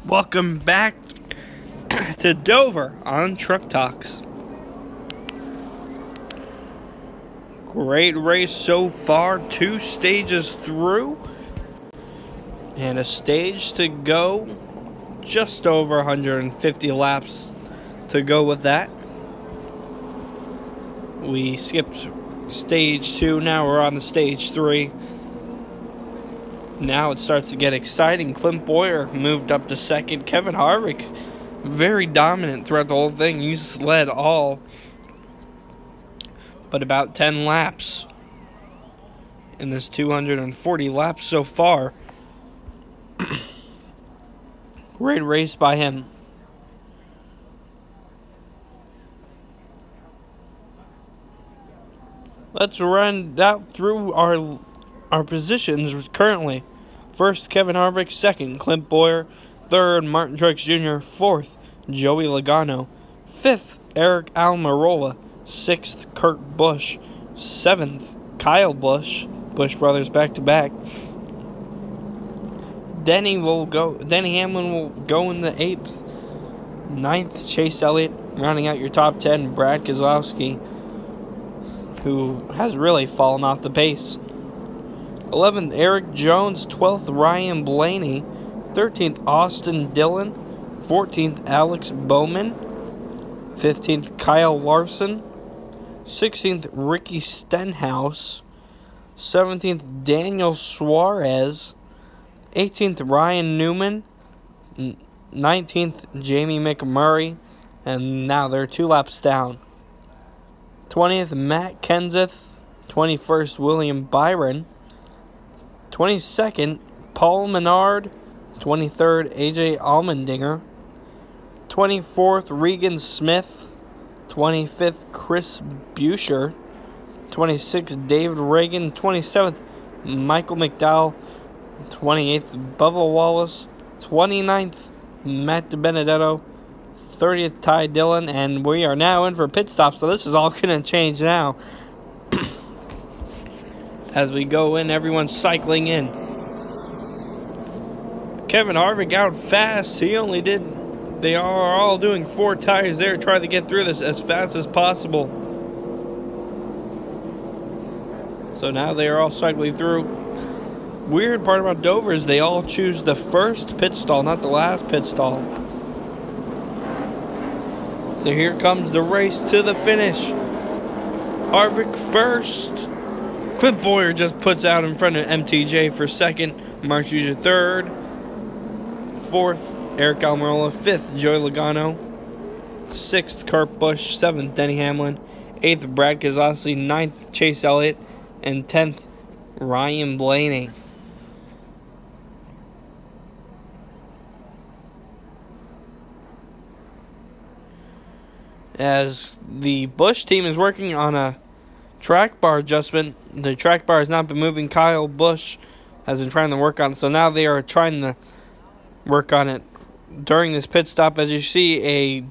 Welcome back to Dover on Truck Talks. Great race so far, 2 stages through, and a stage to go, just over 150 laps to go with that. We skipped stage 2, now we're on the stage 3. Now it starts to get exciting. Clint Boyer moved up to second. Kevin Harvick, very dominant throughout the whole thing. He's led all but about 10 laps in this 240 laps so far. Great race by him. Let's run out through our positions currently. First, Kevin Harvick. Second, Clint Boyer. Third, Martin Truex Jr. Fourth, Joey Logano. Fifth, Eric Almirola. Sixth, Kurt Busch. Seventh, Kyle Busch. Busch brothers back to back. Denny Hamlin will go in the 8th. 9th, Chase Elliott. Rounding out your top 10, Brad Keselowski, who has really fallen off the pace. 11th, Eric Jones. 12th, Ryan Blaney. 13th, Austin Dillon. 14th, Alex Bowman. 15th, Kyle Larson. 16th, Ricky Stenhouse. 17th, Daniel Suarez. 18th, Ryan Newman. 19th, Jamie McMurray. And now they're 2 laps down. 20th, Matt Kenseth. 21st, William Byron. 22nd, Paul Menard. 23rd, AJ Allmendinger. 24th, Regan Smith. 25th, Chris Buescher. 26th, David Reagan. 27th, Michael McDowell. 28th, Bubba Wallace. 29th, Matt DiBenedetto. 30th, Ty Dillon. And we are now in for pit stop, so this is all going to change now. As we go in, everyone's cycling in. Kevin Harvick out fast. They are all doing 4 tires there, trying to get through this as fast as possible. So now they are all cycling through. Weird part about Dover is they all choose the first pit stall, not the last pit stall. So here comes the race to the finish. Harvick first. Clint Boyer just puts out in front of MTJ for second. Martin Truex third. Fourth, Eric Almirola. Fifth, Joey Logano. Sixth, Kurt Busch. Seventh, Denny Hamlin. Eighth, Brad Keselowski. Ninth, Chase Elliott. And 10th, Ryan Blaney. As the Busch team is working on a track bar adjustment, the track bar has not been moving. Kyle Busch has been trying to work on it, so now they are trying to work on it during this pit stop. As you see,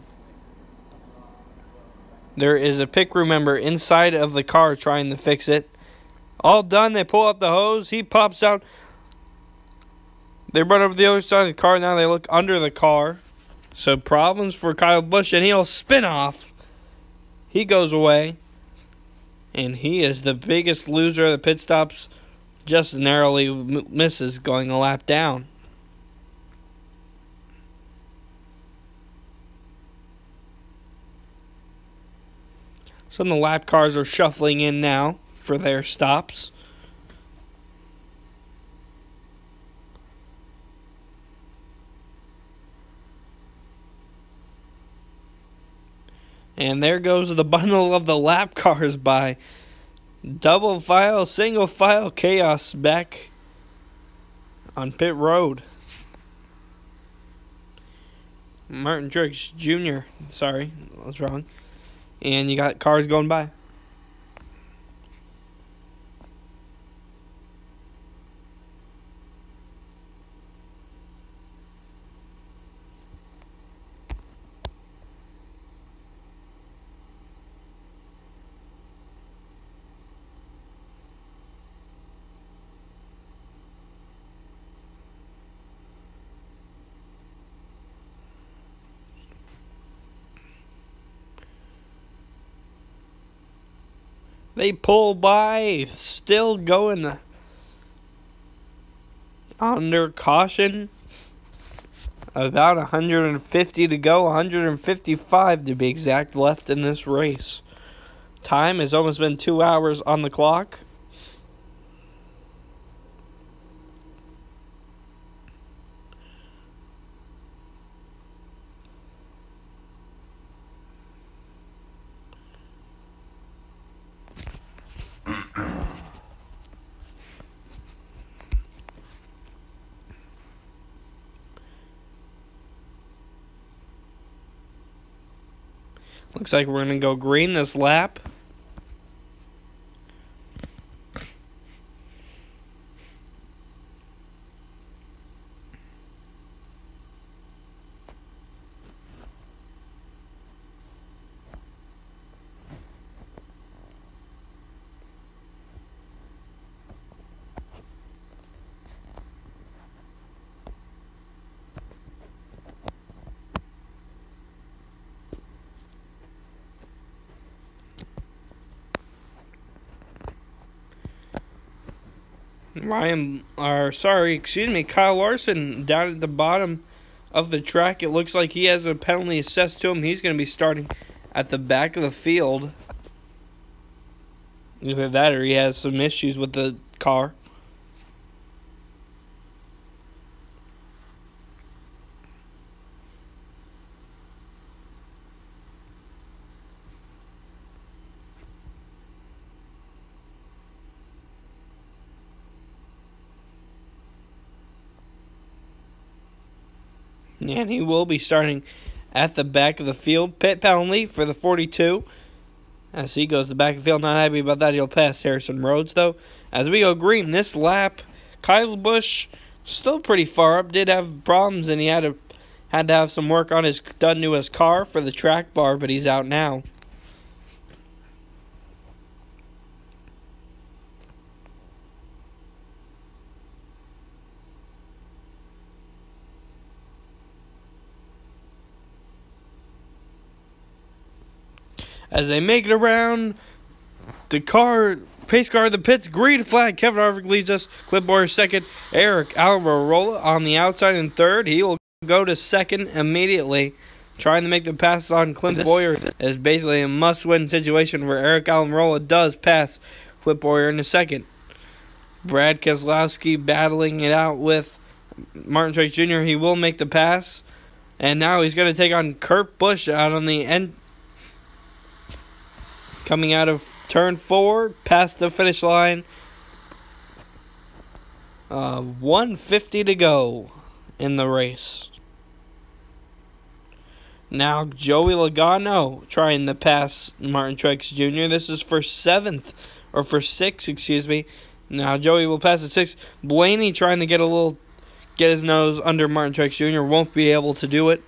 there is a pit crew member inside of the car trying to fix it. All done, they pull out the hose, he pops out. They run over the other side of the car, now they look under the car. So problems for Kyle Busch, and he'll spin off. He goes away. And he is the biggest loser of the pit stops. Just narrowly misses going a lap down. Some of the lap cars are shuffling in now for their stops. And there goes the bundle of the lap cars by. Double file, single file chaos back on pit road. Martin Truex Jr. Sorry, I was wrong. And you got cars going by. They pull by, still going under caution. About 150 to go, 155 to be exact, left in this race. Time has almost been 2 hours on the clock. Looks like we're going to go green this lap. Kyle Larson down at the bottom of the track. It looks like he has a penalty assessed to him. He's going to be starting at the back of the field. Either that or he has some issues with the car. And he will be starting at the back of the field. Pit penalty for the 42. As he goes to the back of the field, not happy about that. He'll pass Harrison Rhodes, though. As we go green this lap, Kyle Busch still pretty far up. Did have problems, and he had to have some work done to his car for the track bar, but he's out now. As they make it around, the pace car of the pits, green flag. Kevin Harvick leads us. Clipboard second. Eric Almirola on the outside in third. He will go to second immediately. Trying to make the pass on Clint Boyer is basically a must-win situation where Eric Almirola does pass Clint Boyer in the second. Brad Keselowski battling it out with Martin Truex Jr. He will make the pass. And now he's going to take on Kurt Busch out on the end. Coming out of turn 4, past the finish line. 150 to go in the race. Now Joey Logano trying to pass Martin Truex Jr. This is for 6th. Now Joey will pass at 6th. Blaney trying to get his nose under Martin Truex Jr. Won't be able to do it.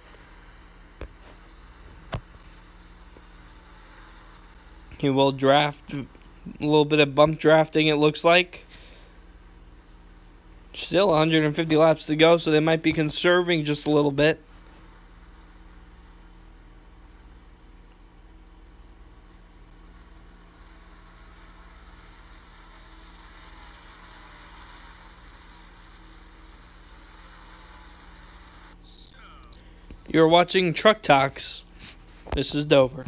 He will draft a little bit of bump drafting, it looks like. Still 150 laps to go, so they might be conserving just a little bit. You're watching Truck Talks. This is Dover.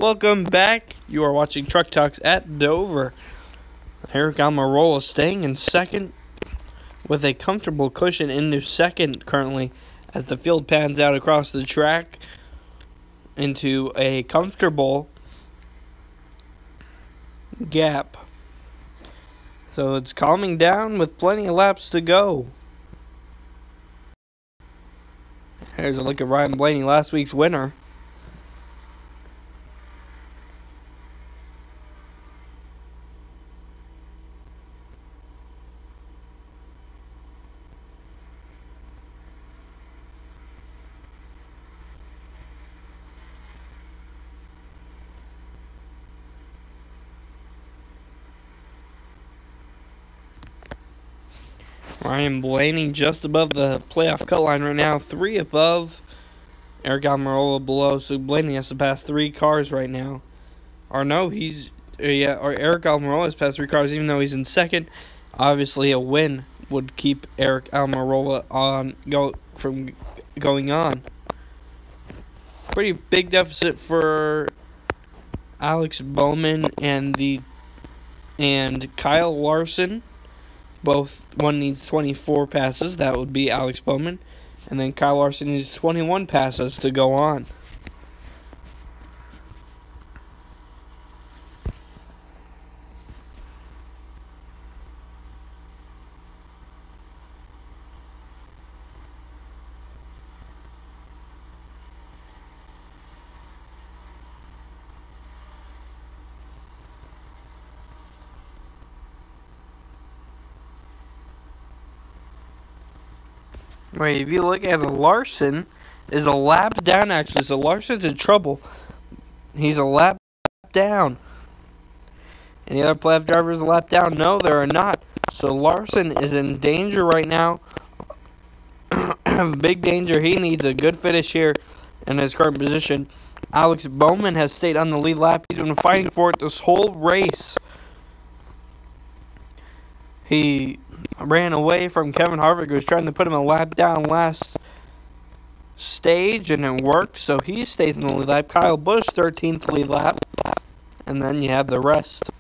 Welcome back. You are watching Truck Talks at Dover. Eric Almirola staying in second with a comfortable cushion into second currently as the field pans out across the track into a comfortable gap. So it's calming down with plenty of laps to go. Here's a look at Ryan Blaney, last week's winner. Ryan Blaney just above the playoff cut line right now, 3 above. Eric Almirola below, so Blaney has to pass 3 cars right now. Or no, or Eric Almirola has passed 3 cars even though he's in second. Obviously, a win would keep Eric Almirola from going on. Pretty big deficit for Alex Bowman and Kyle Larson. One needs 24 passes. That would be Alex Bowman. And then Kyle Larson needs 21 passes to go on. Right, if you look at it, Larson is a lap down, actually. So Larson's in trouble. He's a lap down. And the other playoff drivers a lap down? No, they are not. So Larson is in danger right now. Big danger. He needs a good finish here in his current position. Alex Bowman has stayed on the lead lap. He's been fighting for it this whole race. He ran away from Kevin Harvick, who was trying to put him a lap down last stage, and it worked, so he stays in the lead lap. Kyle Busch, 13th lead lap, and then you have the rest.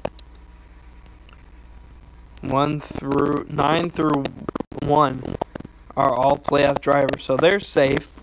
9 through 1 are all playoff drivers, so they're safe.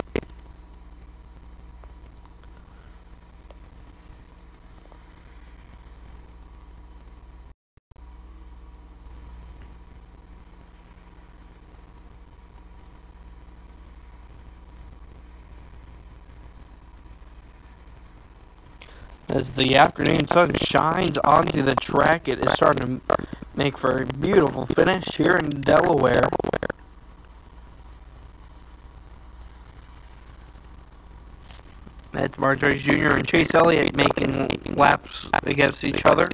As the afternoon sun shines onto the track, it is starting to make for a beautiful finish here in Delaware. That's Marjorie Jr. and Chase Elliott making laps against each other.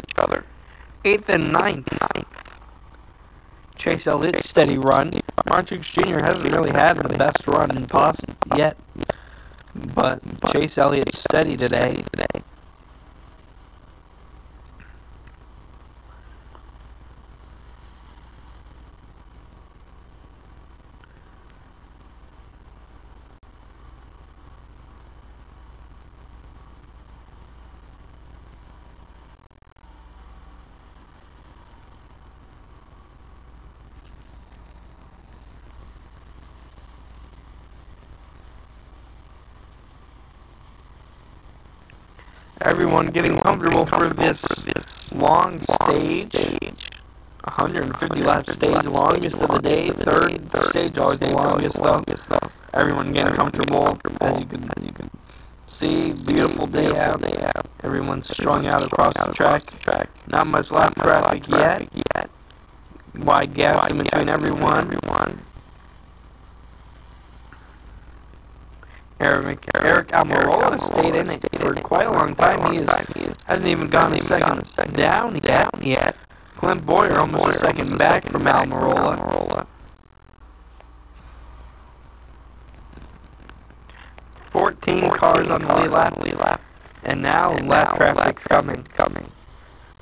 8th and 9th. Chase Elliott's steady run. Marjorie Jr. hasn't really had the best run in Boston yet, but Chase Elliott's steady today. Everyone getting comfortable for this long stage. 150 lap stage, longest of the day. Third stage, always the longest though. Everyone getting comfortable, as you can see. Beautiful day out. Everyone's strung out across the track. Not much lap traffic yet. Wide gaps in between everyone. Eric Almirola stayed in it for quite a long time. He hasn't even gone a second down yet. Clint Boyer almost a second back from Almirola. 14 cars on the lead lap. And now lap traffic's coming.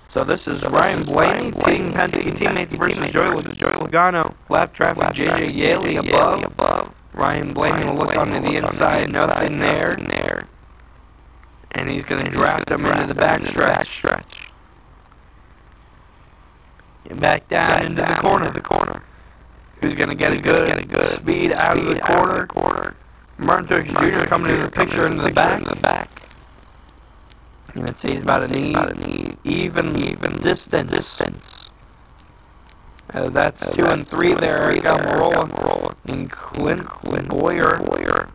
So this is Ryan Blaney, Team Penske teammate versus Joey Logano. Lap traffic, J.J. Yaley above. Ryan Blaney will look onto the inside, nothing there. And he's going to draft him into the back stretch. And back down into the corner. Who's going to get a good speed out of the corner. Martin Truex Jr. coming into the picture into the back. And it says about an even distance. That's 2 and 3 there. Eric Almirola and Clint Boyer.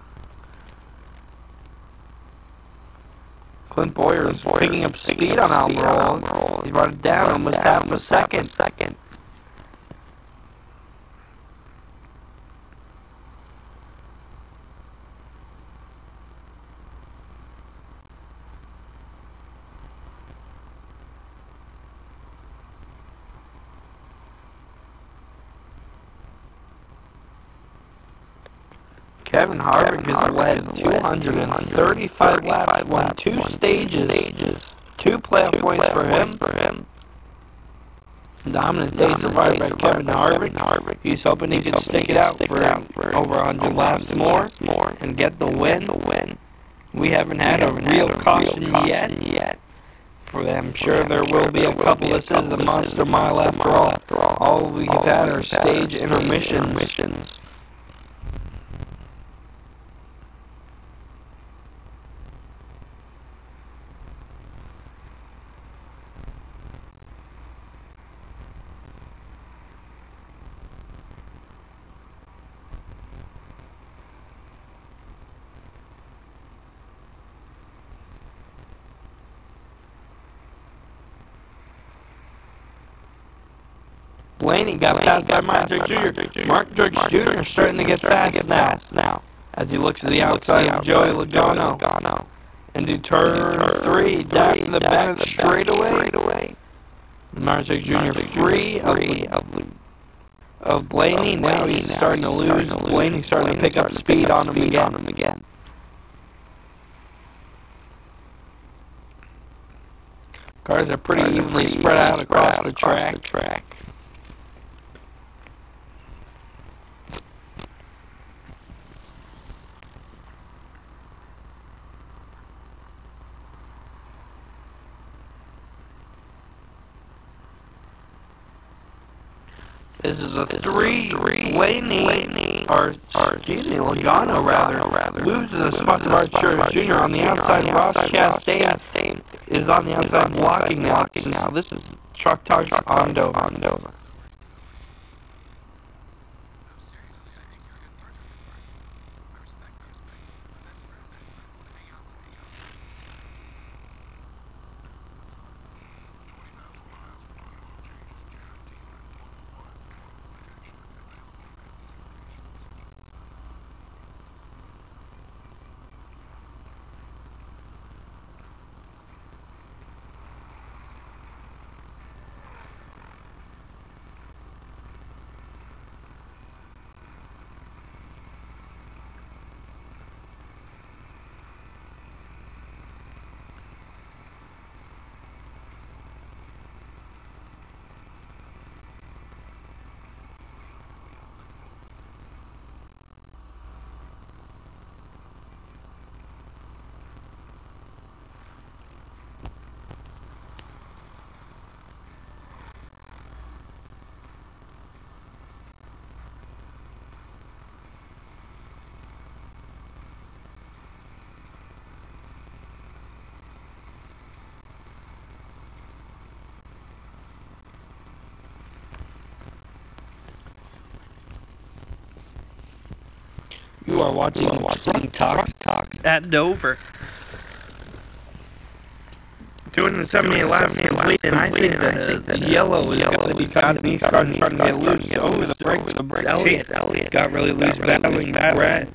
Clint Boyer is picking up speed on Almirola. He's brought it down almost half a second. Kevin Harvick has led 235 laps, won 2 stages, 2 playoff points for him. Dominant day survived by Kevin Harvick. He's hoping he can stick it out for over 100 laps more and get the win. We haven't had a real caution yet. I'm sure there will be a couple. This is the Monster Mile after all. All we've had are stage intermissions. Blaney got passed by Mark Truex Jr. Mark Truex Jr. starting to get fast now. As he looks to the outside of Joey Logano. Into turn 3, down to the back straightaway. Mark Truex Jr. free of Blaney. Now he's starting to lose. Blaney's starting to pick up speed on him again. Cars are pretty evenly spread out across the track. This is a 3. Logano rather loses a spot to Mark Truex Jr. on the outside. Ross Chastain is on the outside blocking now. This is Truck Talk on Dover. You are watching Truck Talks at Dover. 278 laps complete, and I think that the yellow is going to be caught, and these cars are starting to get loose over the brakes. Chase Elliott got really loose battling Ryan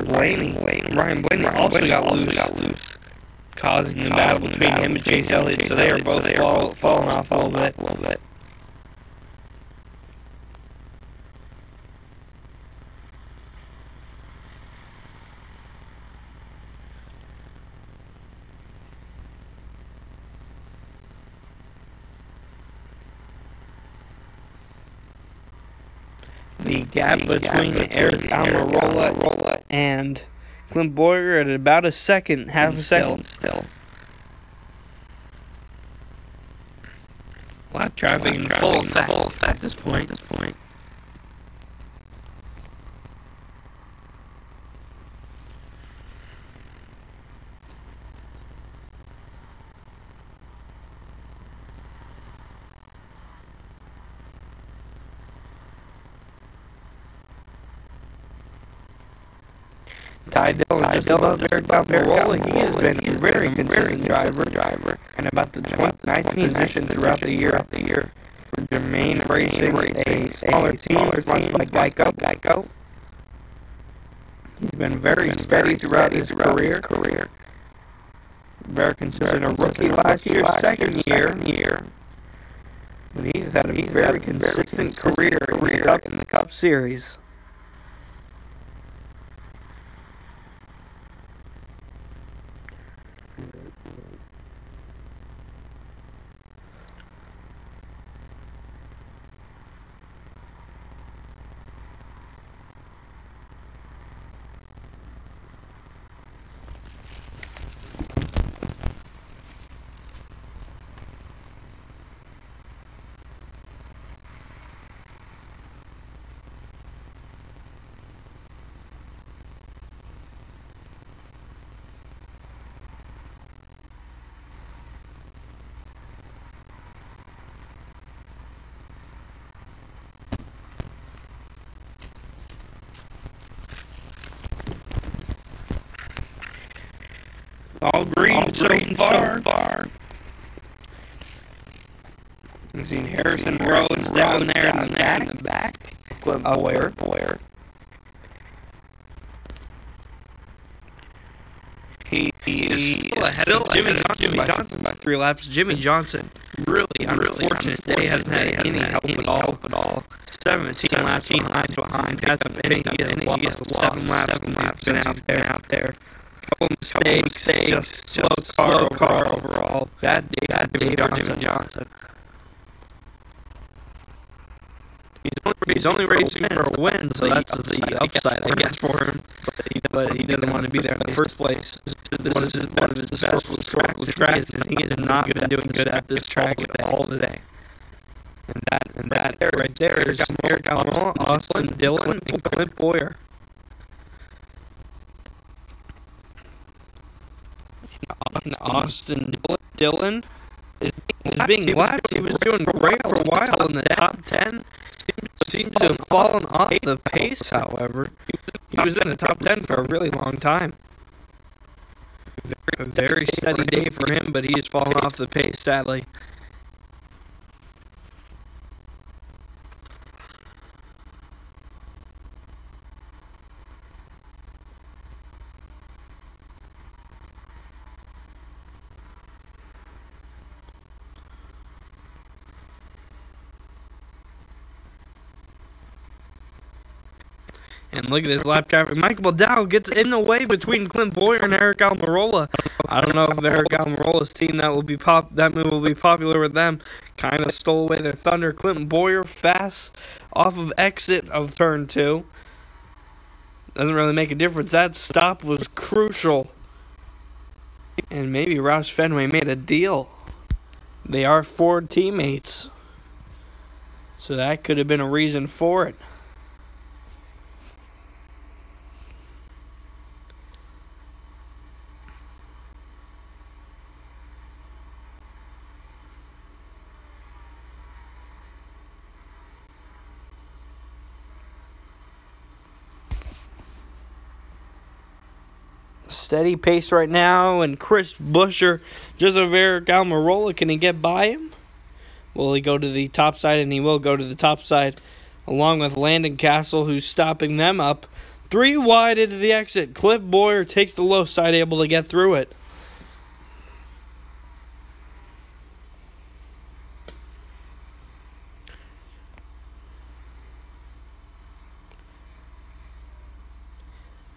Blaney. Ryan Blaney also got loose, causing the battle between him and Chase Elliott, so they are both falling off a little bit. The gap between Eric Almirola and Clint Boyer at about a second, half a second still. Lap traffic in full effect at this point. Ty Dillon, just above Eric Almirola. He has been a very consistent driver, and about the 19th position throughout the year. For Jermaine Racing, a smaller team sponsored by Geico. He's been very steady throughout his career. Very consistent. A rookie last year, second year. But he's had a very consistent career in the Cup Series. All green so far. We've seen Harrison Rhodes down there in the back. Clint Boyer. He is still ahead of Jimmy Johnson by 3 laps. Jimmy Johnson, really unfortunate day, hasn't had any help at all. 17 laps behind. Hasn't been any. He has 7 laps. Been out there. Couple mistakes, slow car overall. Bad day for Jimmy Johnson. He's only racing for a win, so that's the upside, I guess, for him. But he doesn't want to be there in the first place. One of his historical tracks, and he is not been doing good at this track at all today. And that right there is Eric Almirola, Austin Dillon, and Clint Boyer. Austin Dillon is being lapped. He was doing great for a while in the top 10. Seems to have fallen off the pace, however. He was in the top 10 for a really long time. A very steady day for him, but he has fallen off the pace, sadly. And look at this lap traffic. Michael McDowell gets in the way between Clint Boyer and Eric Almirola. I don't know if Eric Almirola's team that move will be popular with them. Kind of stole away their thunder. Clint Boyer fast off of exit of turn 2. Doesn't really make a difference. That stop was crucial. And maybe Roush Fenway made a deal. They are Ford teammates. So that could have been a reason for it. Steady pace right now, and Chris Buescher, just of Eric Almirola, can he get by him? Will he go to the top side? And he will go to the top side, along with Landon Castle, who's stopping them up. 3 wide into the exit. Clint Boyer takes the low side, able to get through it.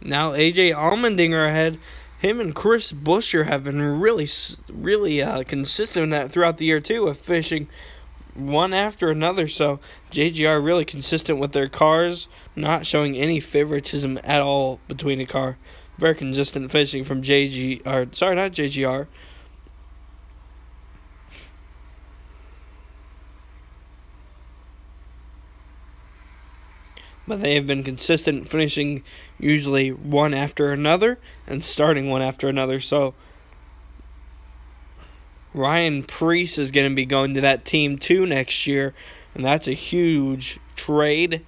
Now AJ Allmendinger ahead. Him and Chris Buescher have been really consistent throughout the year too, of finishing one after another. So JGR really consistent with their cars, not showing any favoritism at all between the car. Very consistent finishing from not JGR. But they have been consistent finishing usually one after another and starting one after another. So Ryan Preece is going to be going to that team too next year, and that's a huge trade.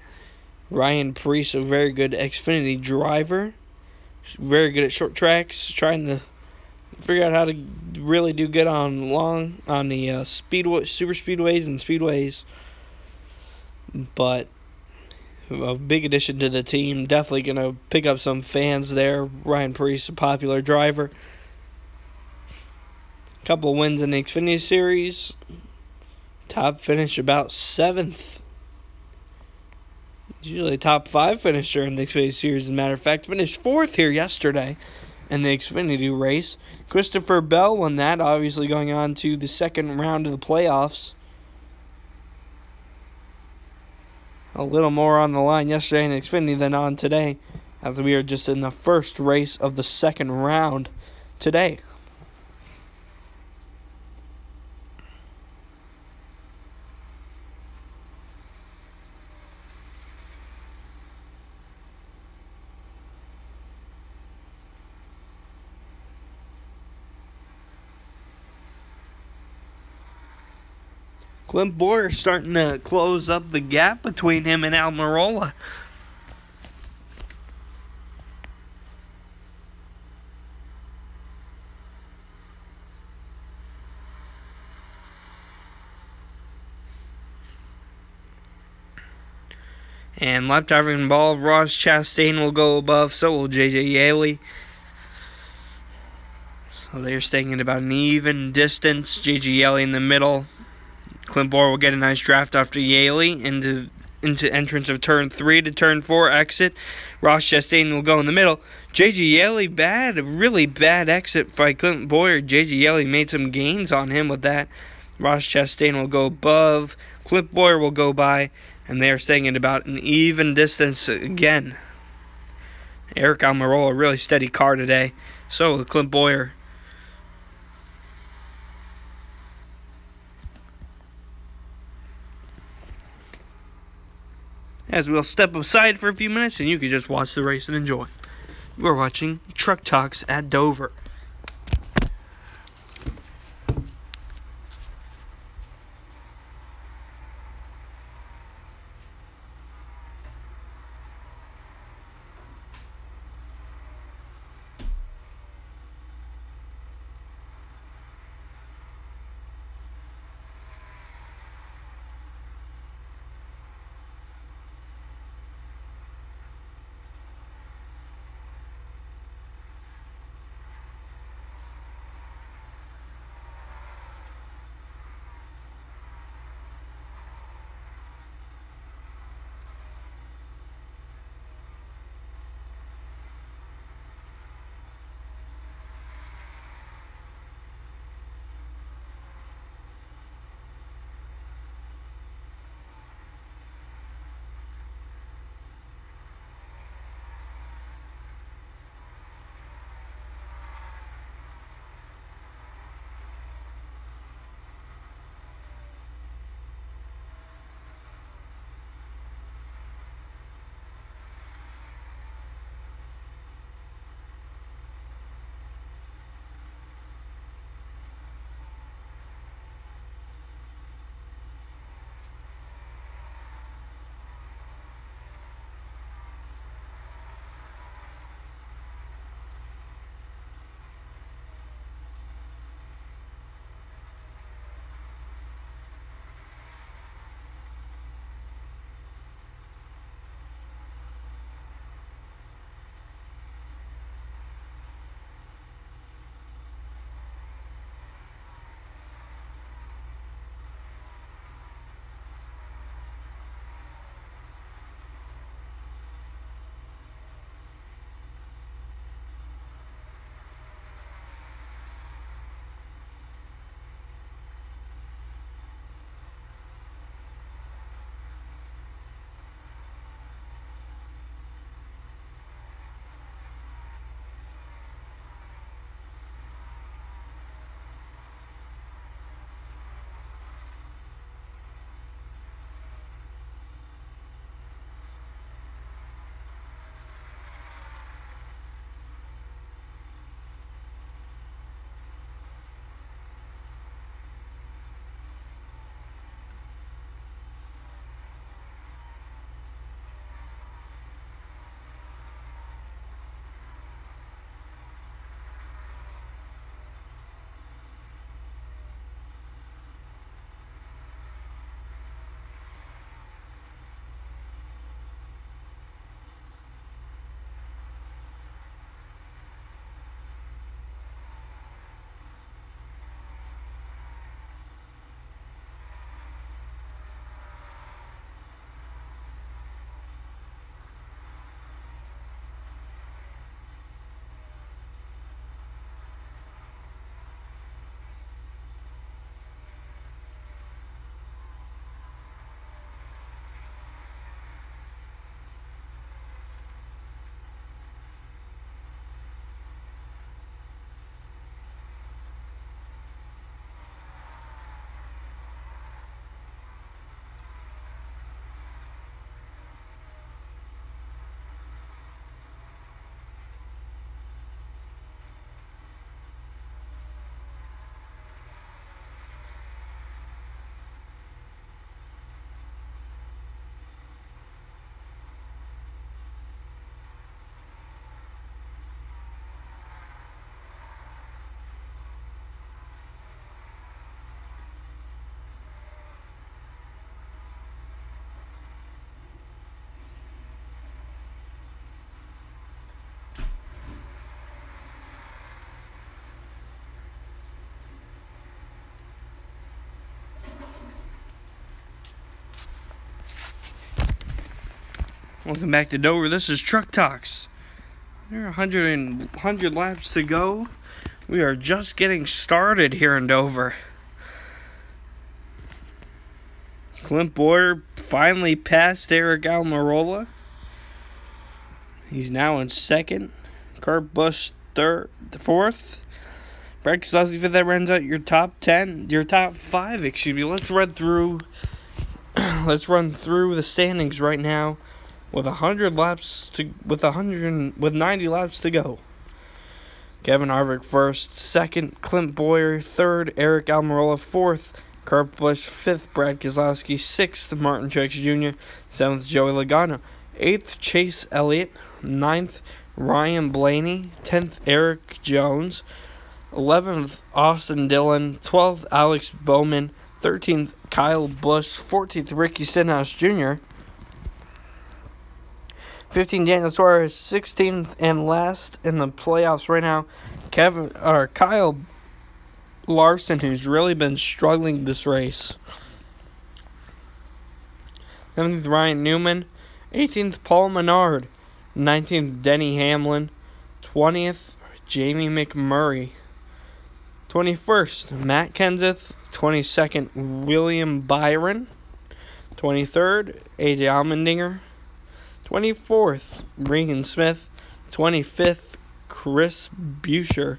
Ryan Preece, a very good Xfinity driver, very good at short tracks, trying to figure out how to really do good on the super speedways and speedways. But a big addition to the team, definitely going to pick up some fans there. Ryan Preece, a popular driver. Couple wins in the Xfinity Series. Top finish about 7th. Usually a top 5 finisher in the Xfinity Series, as a matter of fact. Finished 4th here yesterday in the Xfinity race. Christopher Bell won that, obviously going on to the second round of the playoffs. A little more on the line yesterday in Xfinity than on today, as we are just in the first race of the second round today. Clint Bowyer starting to close up the gap between him and Almirola. And lap driving involved, Ross Chastain will go above, so will J.J. Yaley. So they're staying at about an even distance. J.J. Yaley in the middle. Clint Bowyer will get a nice draft after Yaley into entrance of turn 3 to turn 4 exit. Ross Chastain will go in the middle. J.J. Yaley a really bad exit by Clint Bowyer. J.J. Yaley made some gains on him with that. Ross Chastain will go above. Clint Bowyer will go by, and they are staying at about an even distance again. Eric Almirola, a really steady car today. So will Clint Bowyer. As we'll step aside for a few minutes and you can just watch the race and enjoy. We're watching Truck Talks at Dover. Welcome back to Dover. This is Truck Talks. There are 100 laps to go. We are just getting started here in Dover. Clint Boyer finally passed Eric Almirola. He's now in second. Kurt Busch fourth. Brad Keselowski fifth. That rounds out your top 5. Excuse me. Let's run through the standings right now. With 90 laps to go. Kevin Harvick first, second Clint Boyer, third Eric Almirola, fourth Kurt Busch, fifth Brad Keselowski, sixth Martin Truex Jr., seventh Joey Logano, eighth Chase Elliott, ninth Ryan Blaney, 10th Eric Jones, 11th Austin Dillon, 12th Alex Bowman, 13th Kyle Busch, 14th Ricky Stenhouse Jr., 15th Daniel Suarez, 16th and last in the playoffs right now, Kyle Larson, who's really been struggling this race. 17th Ryan Newman, 18th Paul Menard, 19th Denny Hamlin, 20th Jamie McMurray, 21st Matt Kenseth, 22nd William Byron, 23rd AJ Allmendinger, 24th, Regan Smith. 25th, Chris Buescher.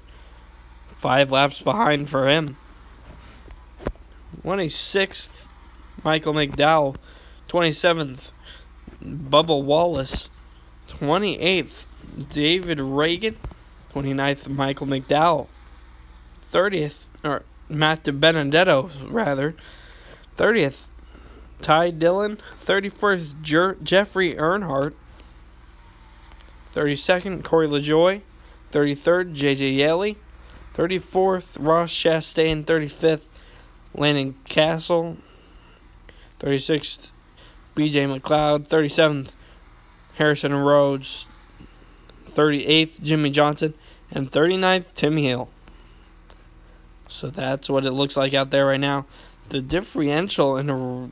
5 laps behind for him. 26th, Michael McDowell. 27th, Bubba Wallace. 28th, David Reagan. 29th, Michael McDowell. 30th, or Matt DiBenedetto, rather. 30th, Ty Dillon. 31st, Jeffrey Earnhardt. 32nd, Corey LaJoie. 33rd, J.J. Yeley. 34th, Ross Chastain. 35th, Landon Castle. 36th, B.J. McLeod. 37th, Harrison Rhodes. 38th, Jimmy Johnson. And 39th, Tim Hill. So that's what it looks like out there right now. The differential in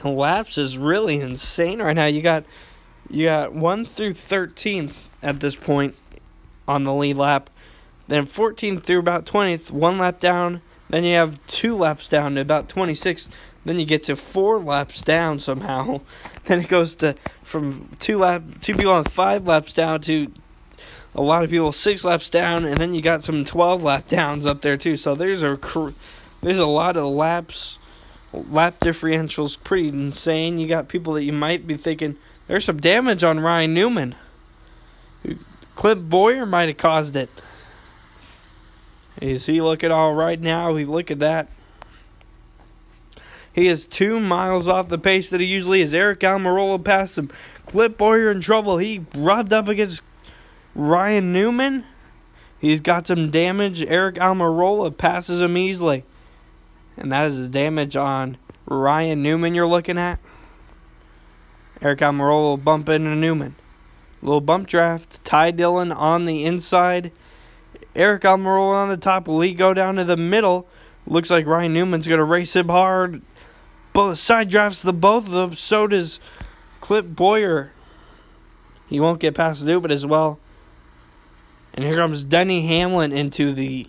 laps is really insane right now. You got 1 through 13th at this point on the lead lap. Then 14th through about 20th, 1 lap down. Then you have 2 laps down to about 26th. Then you get to 4 laps down somehow. Then it goes to from 2 people on 5 laps down to a lot of people 6 laps down, and then you got some 12 lap downs up there too. So there's a lot of lap differentials, pretty insane. You got people that you might be thinking there's some damage on Ryan Newman. Clint Boyer might have caused it. Is he looking all right now? We look at that. He is 2 miles off the pace that he usually is. Eric Almirola passed him. Clint Boyer in trouble. He rubbed up against Ryan Newman. He's got some damage. Eric Almirola passes him easily. And that is the damage on Ryan Newman you're looking at. Eric Almirola will bump into Newman. Little bump draft. Ty Dillon on the inside. Eric Almirola on the top. Will he go down to the middle? Looks like Ryan Newman's going to race him hard. Both side drafts the both of them. So does Clint Boyer. He won't get past Newman as well. And here comes Denny Hamlin into the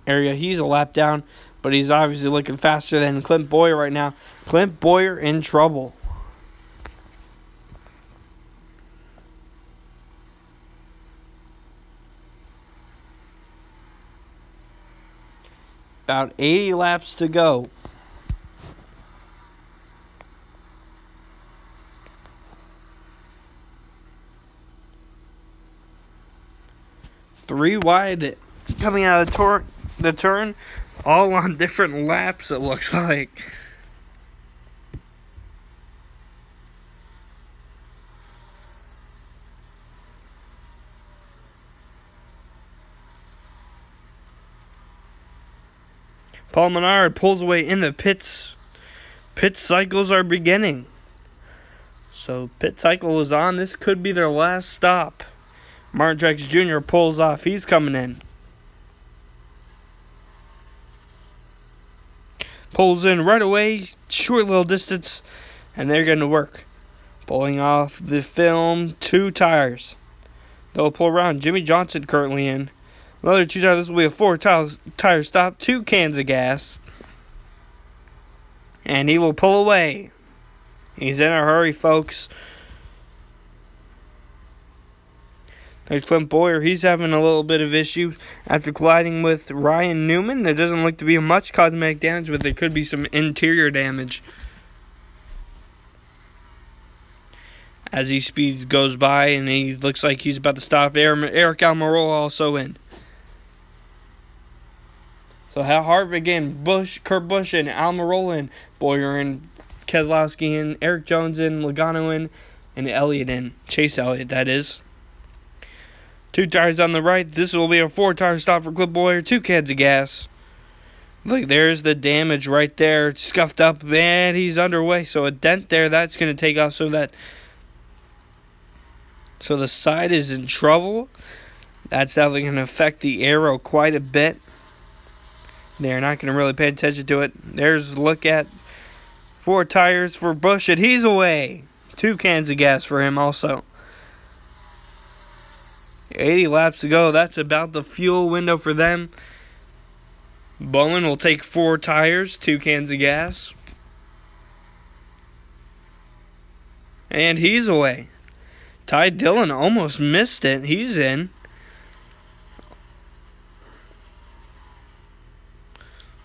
area. He's a lap down, but he's obviously looking faster than Clint Boyer right now. Clint Boyer in trouble. About 80 laps to go. Three wide coming out of the turn, all on different laps, it looks like. Paul Menard pulls away in the pits. Pit cycles are beginning. So pit cycle is on. This could be their last stop. Martin Truex Jr. pulls off. He's coming in. Pulls in right away. Short little distance. and they're going to work, pulling off the film 2 tires. They'll pull around. Jimmy Johnson currently in. Another 2 tires. This will be a 4-tire stop. 2 cans of gas. And he will pull away. He's in a hurry, folks. There's Clint Boyer. He's having a little bit of issue after colliding with Ryan Newman. There doesn't look to be much cosmetic damage, but there could be some interior damage. As he speeds goes by, and he looks like he's about to stop. Eric Almirola also in. So Harvick in, Kurt Busch in, Almirola in, Boyer in, Keselowski in, Eric Jones in, Logano in, and Elliott in. Chase Elliott, that is. 2 tires on the right. This will be a 4-tire stop for Clint Boyer. 2 cans of gas. Look, there's the damage right there. Scuffed up, and he's underway. So a dent there, that's going to take off so the side is in trouble. That's definitely going to affect the aero quite a bit. They're not going to really pay attention to it. There's a look at 4 tires for Busch, and he's away. 2 cans of gas for him also. 80 laps to go. That's about the fuel window for them. Bowman will take 4 tires, 2 cans of gas. And he's away. Ty Dillon almost missed it. He's in.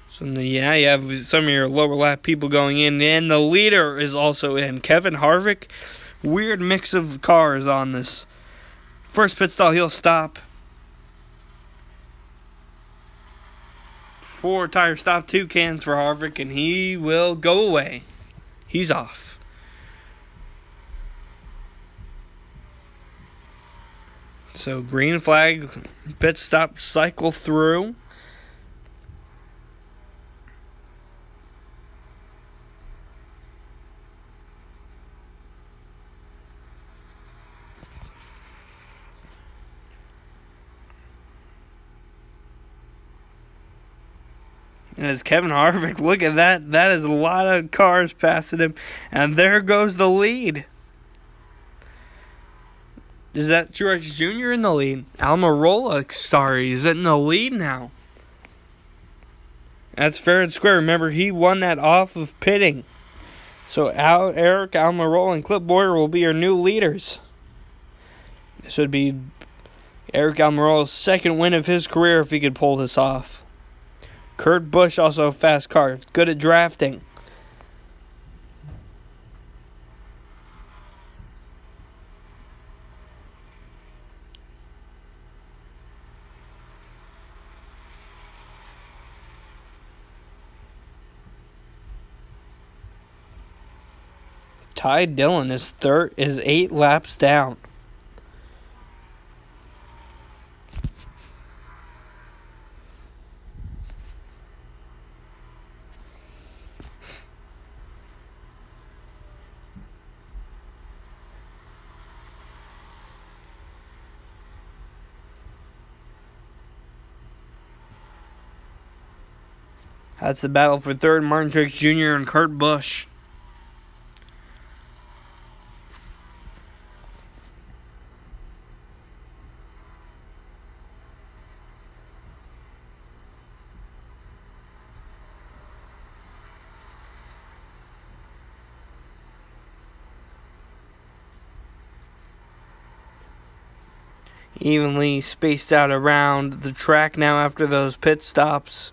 So, yeah, you have some of your lower lap people going in. And the leader is also in. Kevin Harvick. Weird mix of cars on this. First pit stall, he'll stop. 4-tire stop, 2 cans for Harvick, and he will go away. He's off. So green flag, pit stop, cycle through. And as Kevin Harvick, look at that. That is a lot of cars passing him. And there goes the lead. Is that Truex Jr. in the lead? Almirola, sorry, is in the lead now. That's fair and square. Remember, he won that off of pitting. So Eric Almirola and Clint Boyer will be your new leaders. This would be Eric Almirola's 2nd win of his career if he could pull this off. Kurt Busch, also a fast car. Good at drafting. Ty Dillon is 8 laps down. That's the battle for 3rd. Martin Truex Jr. and Kurt Busch. Evenly spaced out around the track now after those pit stops.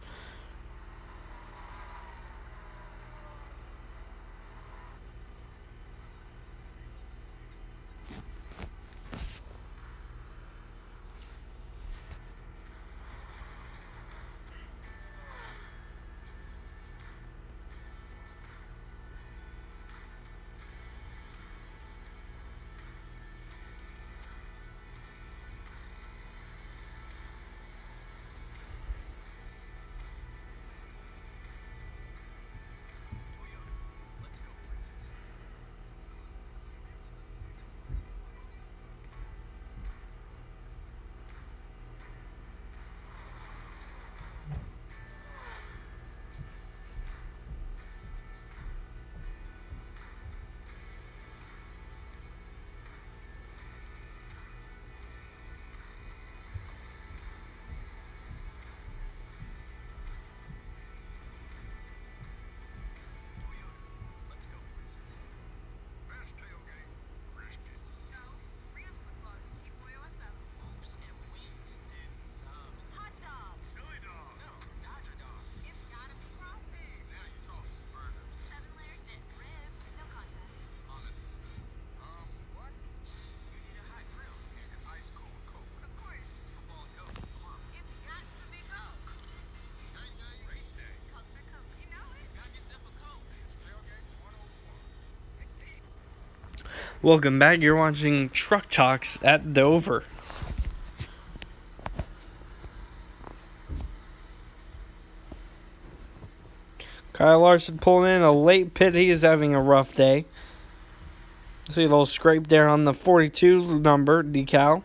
Welcome back. You're watching Truck Talks at Dover. Kyle Larson pulling in a late pit. He is having a rough day. See a little scrape there on the 42 number decal.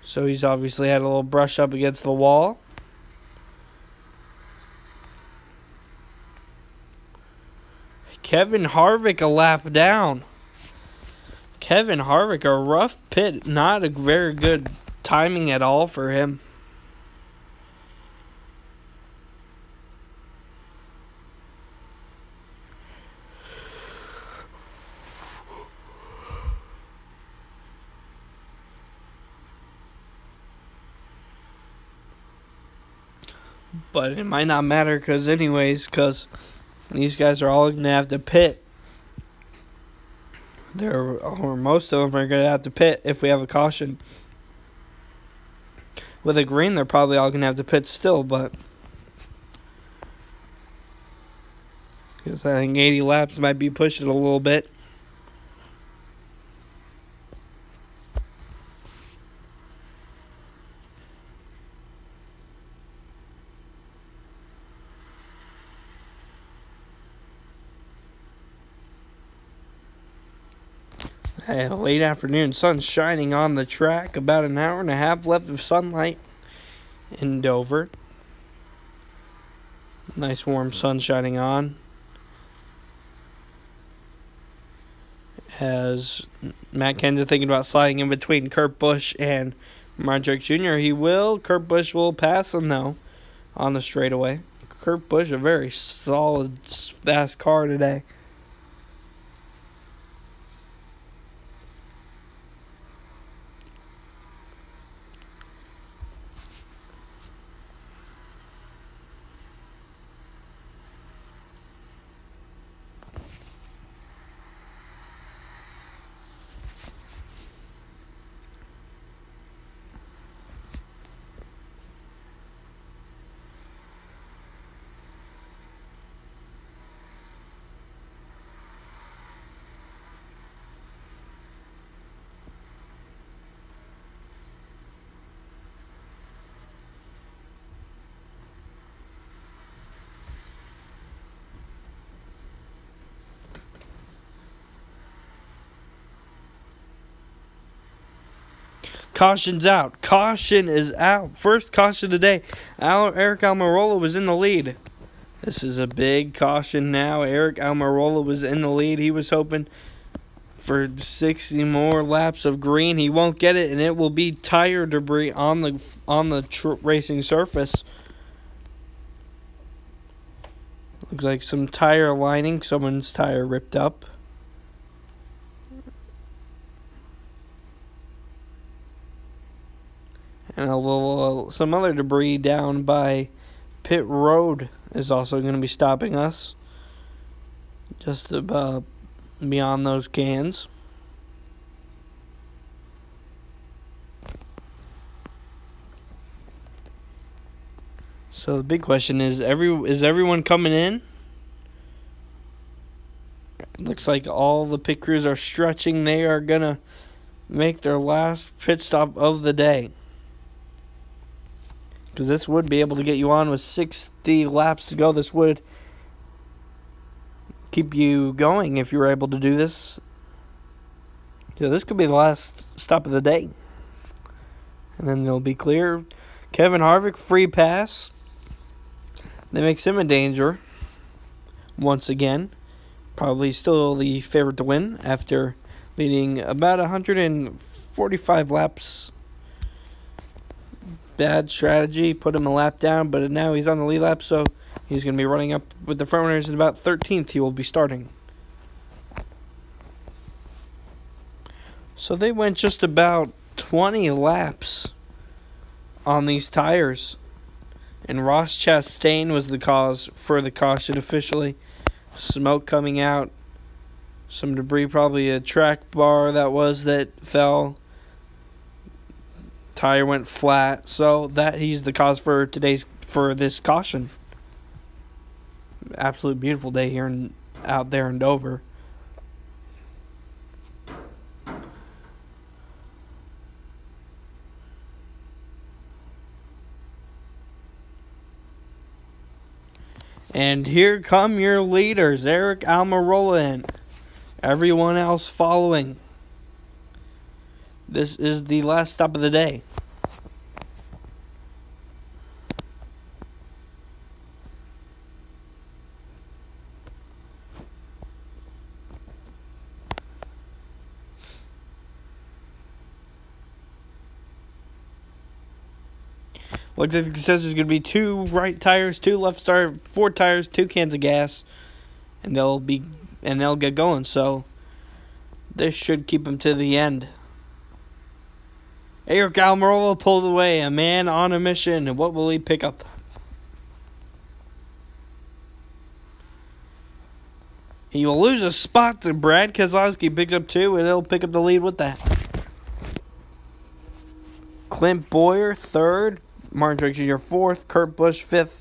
So he's obviously had a little brush up against the wall. Kevin Harvick a lap down. Kevin Harvick, a rough pit. Not a very good timing at all for him. But it might not matter because these guys are all going to have to pit. Or most of them are going to have to pit if we have a caution. With a green, they're probably all going to have to pit still, but because I think 80 laps might be pushing it a little bit. Hey, late afternoon, sun shining on the track. About an hour and a half left of sunlight in Dover. Nice warm sun shining on. As Matt Kenseth thinking about sliding in between Kurt Busch and Martin Truex Jr. Kurt Busch will pass him, though, on the straightaway. Kurt Busch, a very solid, fast car today. Caution's out. Caution is out. First caution of the day. Eric Almirola was in the lead. This is a big caution now. Eric Almirola was in the lead. He was hoping for 60 more laps of green. He won't get it, and it will be tire debris on the racing surface. Looks like some tire lining. Someone's tire ripped up. And some other debris down by pit road is also going to be stopping us. Just about beyond those cans. So the big question is everyone coming in? Looks like all the pit crews are stretching. They are going to make their last pit stop of the day. Because this would be able to get you on with 60 laps to go. This would keep you going if you were able to do this. So this could be the last stop of the day. And then they'll be clear. Kevin Harvick, free pass. That makes him in danger. Once again. Probably still the favorite to win after leading about 145 laps. Bad strategy, put him a lap down, but now he's on the lead lap, so he's going to be running up with the front runners at about 13th. He will be starting. So they went just about 20 laps on these tires, and Ross Chastain was the cause for the caution officially. Smoke coming out, some debris, probably a track bar that fell. Tire went flat, so he's the cause for this caution. Absolute beautiful day out there in Dover. And here come your leaders, Eric Almirola and everyone else following. This is the last stop of the day. Looks like it says there's going to be 2 right tires, 2 left tires, 4 tires, 2 cans of gas, and they'll get going. So this should keep them to the end. Eric Almirola pulls away, a man on a mission. And what will he pick up? He will lose a spot to Brad Keselowski. Picks up 2, and he'll pick up the lead with that. Clint Boyer, 3rd. Martin Truex Jr., 4th. Kurt Busch, 5th.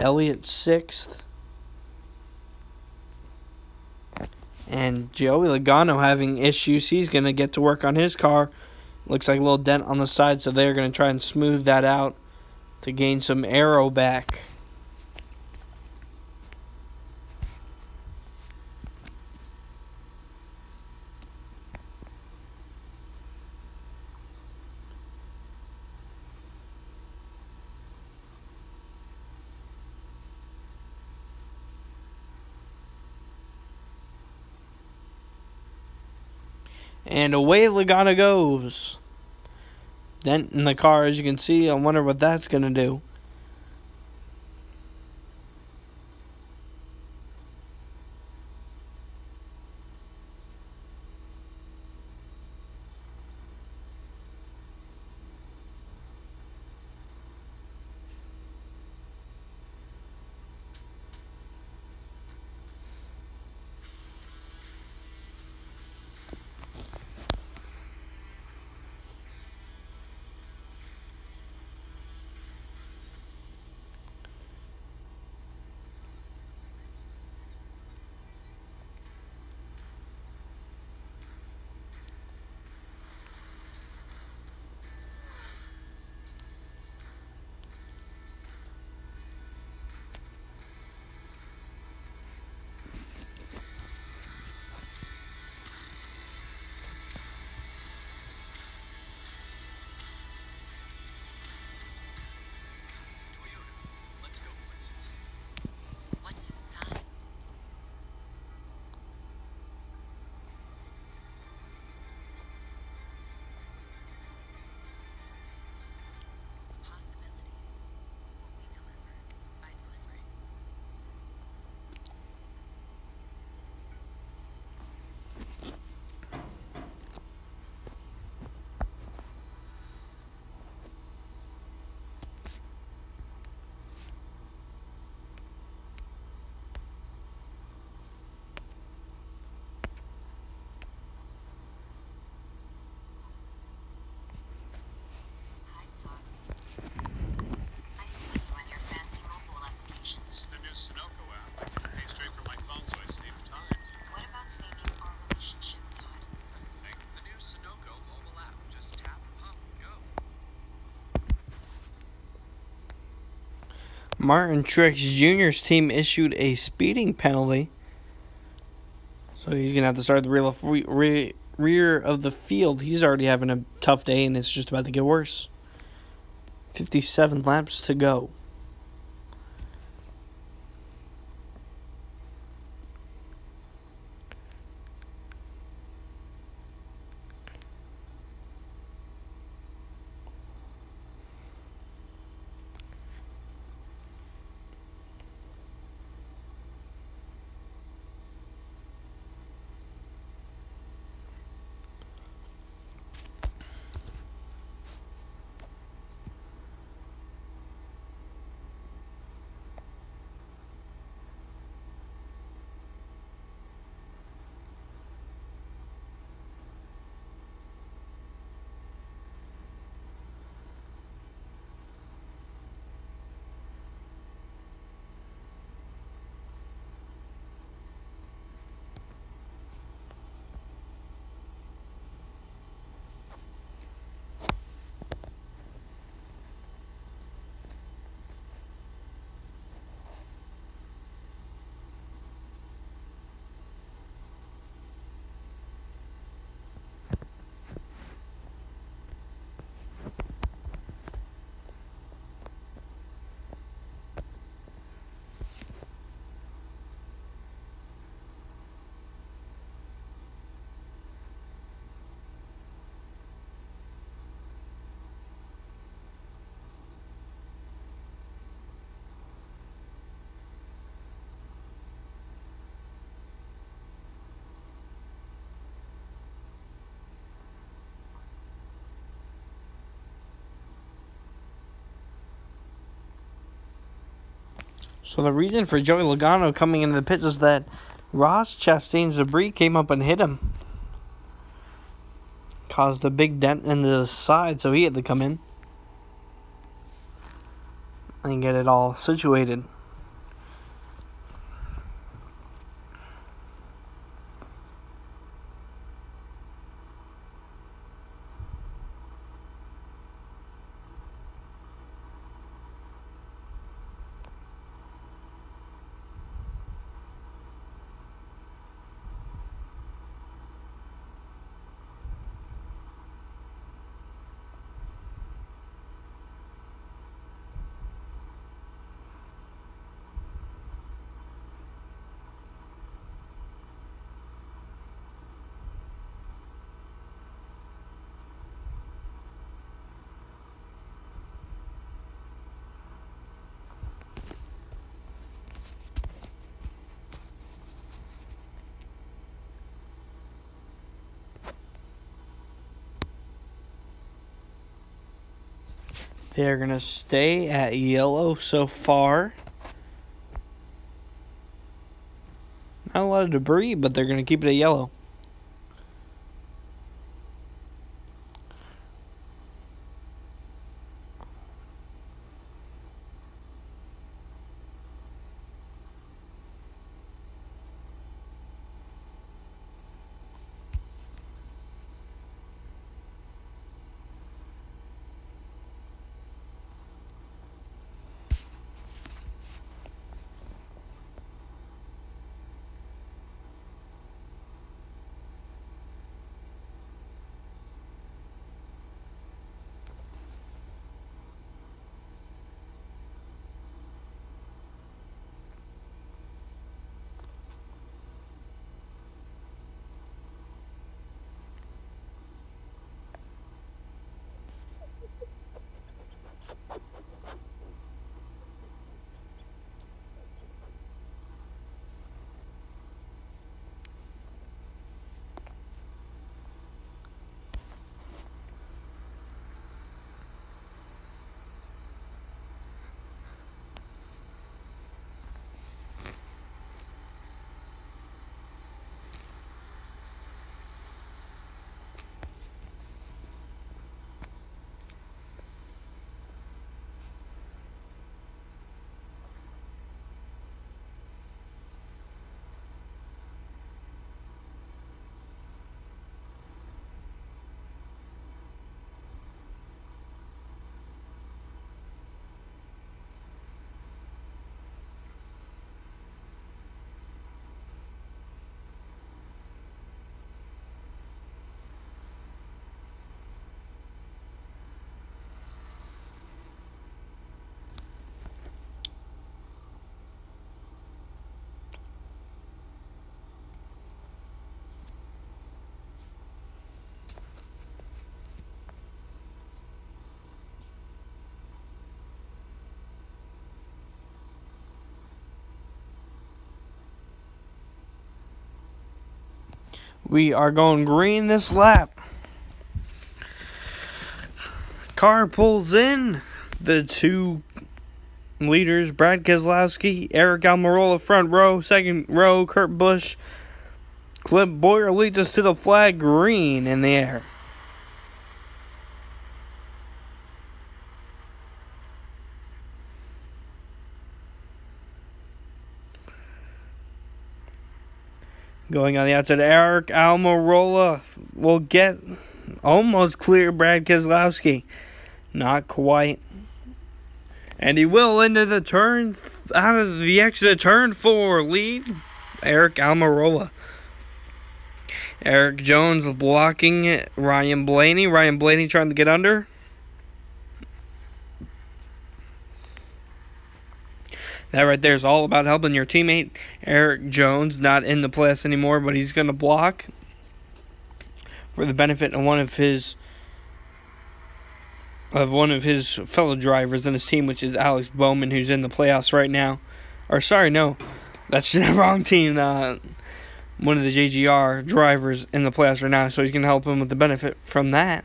Elliott, 6th. And Joey Logano having issues. He's going to get to work on his car. Looks like a little dent on the side, so they're going to try and smooth that out to gain some aero back. And away Logano goes. Dent in the car, as you can see. I wonder what that's going to do. Martin Truex Jr.'s team issued a speeding penalty. So he's going to have to start at the rear of the field. He's already having a tough day, and it's just about to get worse. 57 laps to go. So the reason for Joey Logano coming into the pit is that Ross Chastain's debris came up and hit him. Caused a big dent in the side, so he had to come in and get it all situated. They're going to stay at yellow so far. Not a lot of debris, but they're going to keep it at yellow. We are going green this lap. Car pulls in. The two leaders, Brad Keselowski, Eric Almirola front row, second row, Kurt Busch. Cliff Boyer leads us to the flag, green in the air. Going on the outside, Eric Almirola will get almost clear Brad Keselowski. Not quite. And he will into the turn, out of the exit, turn 4 lead, Eric Almirola. Eric Jones blocking Ryan Blaney. Ryan Blaney trying to get under. That right there is all about helping your teammate. Eric Jones not in the playoffs anymore, but he's going to block for the benefit of one of his fellow drivers in his team, which is Alex Bowman, who's in the playoffs right now. Or sorry, no, that's the wrong team. One of the JGR drivers in the playoffs right now, so he's going to help him with the benefit from that.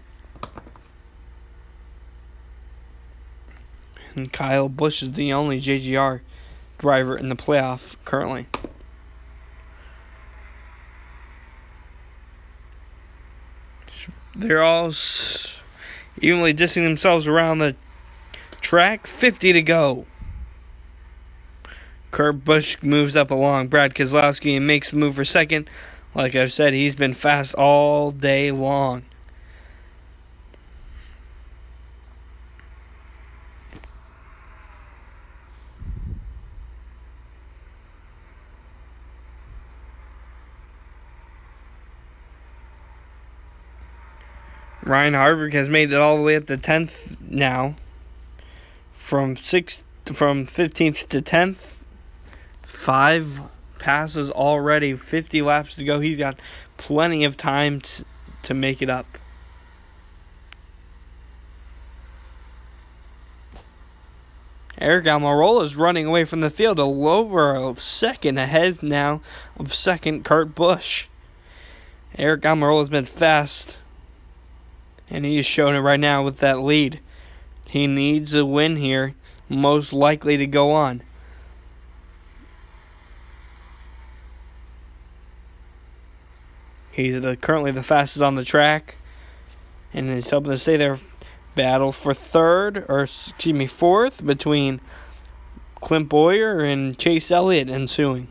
And Kyle Busch is the only JGR driver in the playoff currently. They're all evenly dissing themselves around the track. 50 to go. Kurt Busch moves up along Brad Keselowski and makes a move for second. Like I've said, he's been fast all day long. Ryan Harvick has made it all the way up to 10th now. From 15th to 10th. 5 passes already. 50 laps to go. He's got plenty of time to make it up. Eric Almirola is running away from the field. Over a second ahead now of second Kurt Busch. Eric Almirola has been fast. And he is showing it right now with that lead. He needs a win here. Most likely to go on. He's currently the fastest on the track. And it's helping to stay there. Battle for fourth between Clint Bowyer and Chase Elliott ensuing.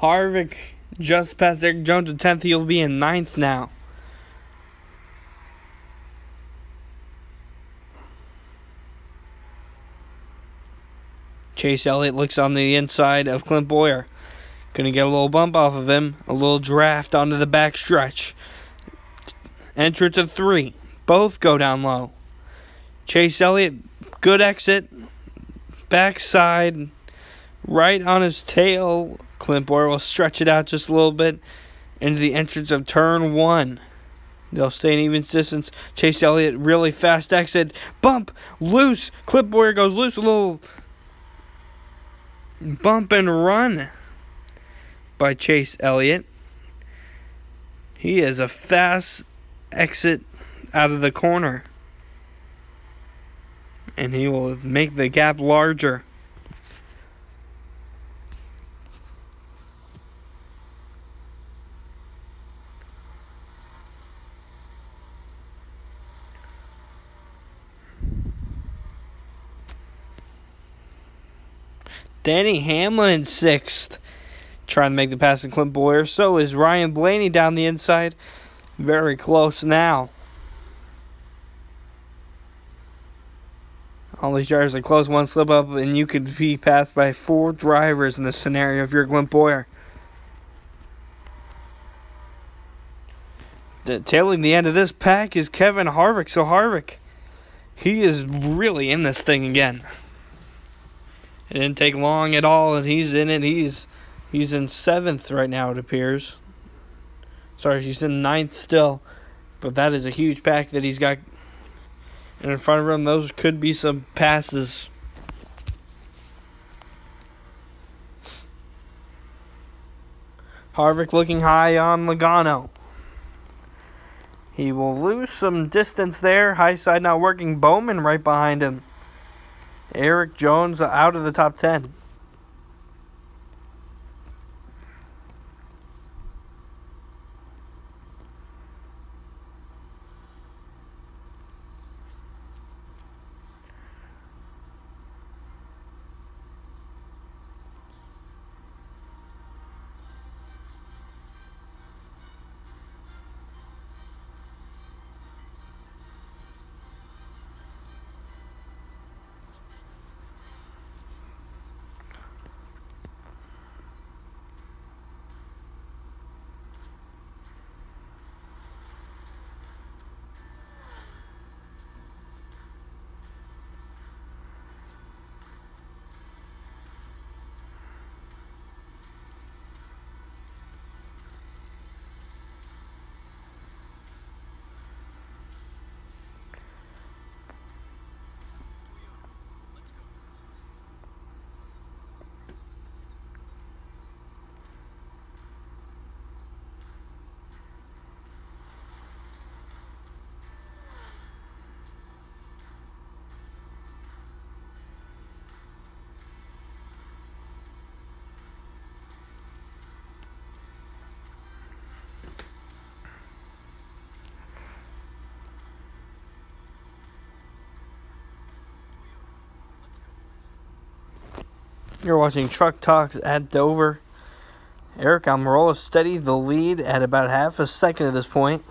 Harvick just past Eric Jones at 10th. He'll be in 9th now. Chase Elliott looks on the inside of Clint Bowyer. Gonna get a little bump off of him. A little draft onto the back stretch. Entrance of 3. Both go down low. Chase Elliott, good exit. Backside. Right on his tail. Clint Bowyer will stretch it out just a little bit into the entrance of turn 1. They'll stay in even distance. Chase Elliott, really fast exit. Bump, loose. Clint Bowyer goes loose. A little bump and run by Chase Elliott. He is a fast exit out of the corner. And he will make the gap larger. Denny Hamlin 6th. Trying to make the pass to Clint Bowyer. So is Ryan Blaney down the inside. Very close now. All these drivers are close. One slip up and you could be passed by 4 drivers in this scenario if you're Clint Bowyer. Tailing the end of this pack is Kevin Harvick. So Harvick, he is really in this thing again. It didn't take long at all, and he's in it. He's in 7th right now, it appears. Sorry, he's in 9th still. But that is a huge pack that he's got in front of him. Those could be some passes. Harvick looking high on Logano. He will lose some distance there. High side not working. Bowman right behind him. Eric Jones out of the top 10. You're watching Truck Talks at Dover. Eric Almirola steadied the lead at about half a second at this point.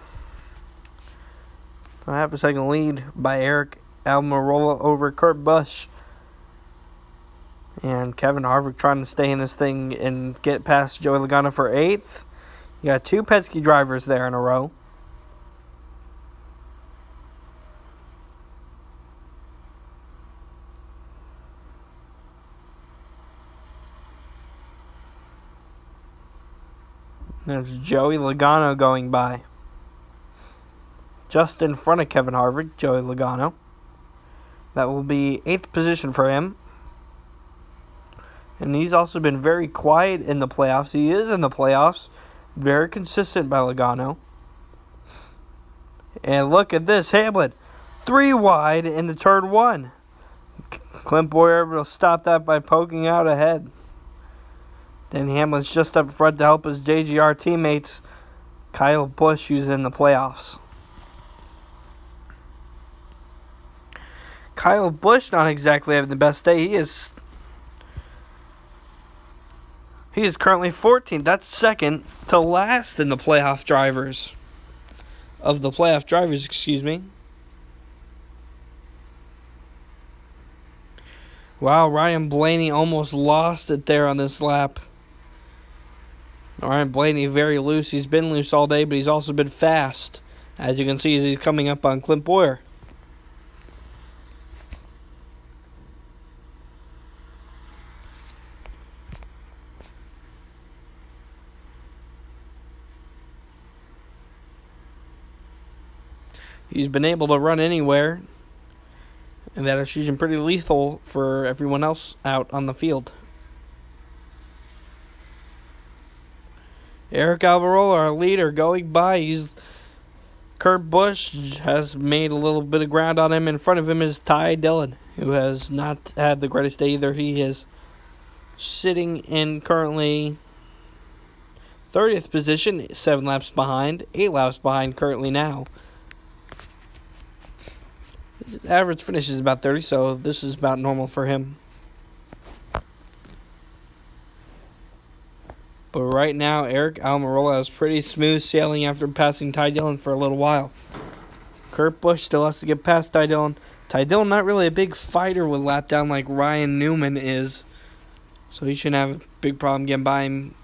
A half a second lead by Eric Almirola over Kurt Busch. And Kevin Harvick trying to stay in this thing and get past Joey Logano for 8th. You got 2 Penske drivers there in a row. There's Joey Logano going by. Just in front of Kevin Harvick, Joey Logano. That will be 8th position for him. And he's also been very quiet in the playoffs. He is in the playoffs. Very consistent by Logano. And look at this, Hamlin. 3 wide in the turn 1. Clint Bowyer will stop that by poking out ahead. Then Hamlin's just up front to help his JGR teammates, Kyle Busch, who's in the playoffs. Kyle Busch not exactly having the best day. He is currently 14th. That's second to last in the playoff drivers. Excuse me. Wow, Ryan Blaney almost lost it there on this lap. Ryan Blaney very loose. He's been loose all day, but he's also been fast. As you can see, as he's coming up on Clint Bowyer. He's been able to run anywhere, and that is shooting pretty lethal for everyone else out on the field. Eric Almirola, our leader, going by. Kurt Busch has made a little bit of ground on him. In front of him is Ty Dillon, who has not had the greatest day either. He is sitting in currently 30th position, 7 laps behind, 8 laps behind currently now. His average finish is about 30, so this is about normal for him. But right now, Eric Almirola is pretty smooth sailing after passing Ty Dillon for a little while. Kurt Busch still has to get past Ty Dillon. Ty Dillon not really a big fighter with lap down like Ryan Newman is. So he shouldn't have a big problem getting by him.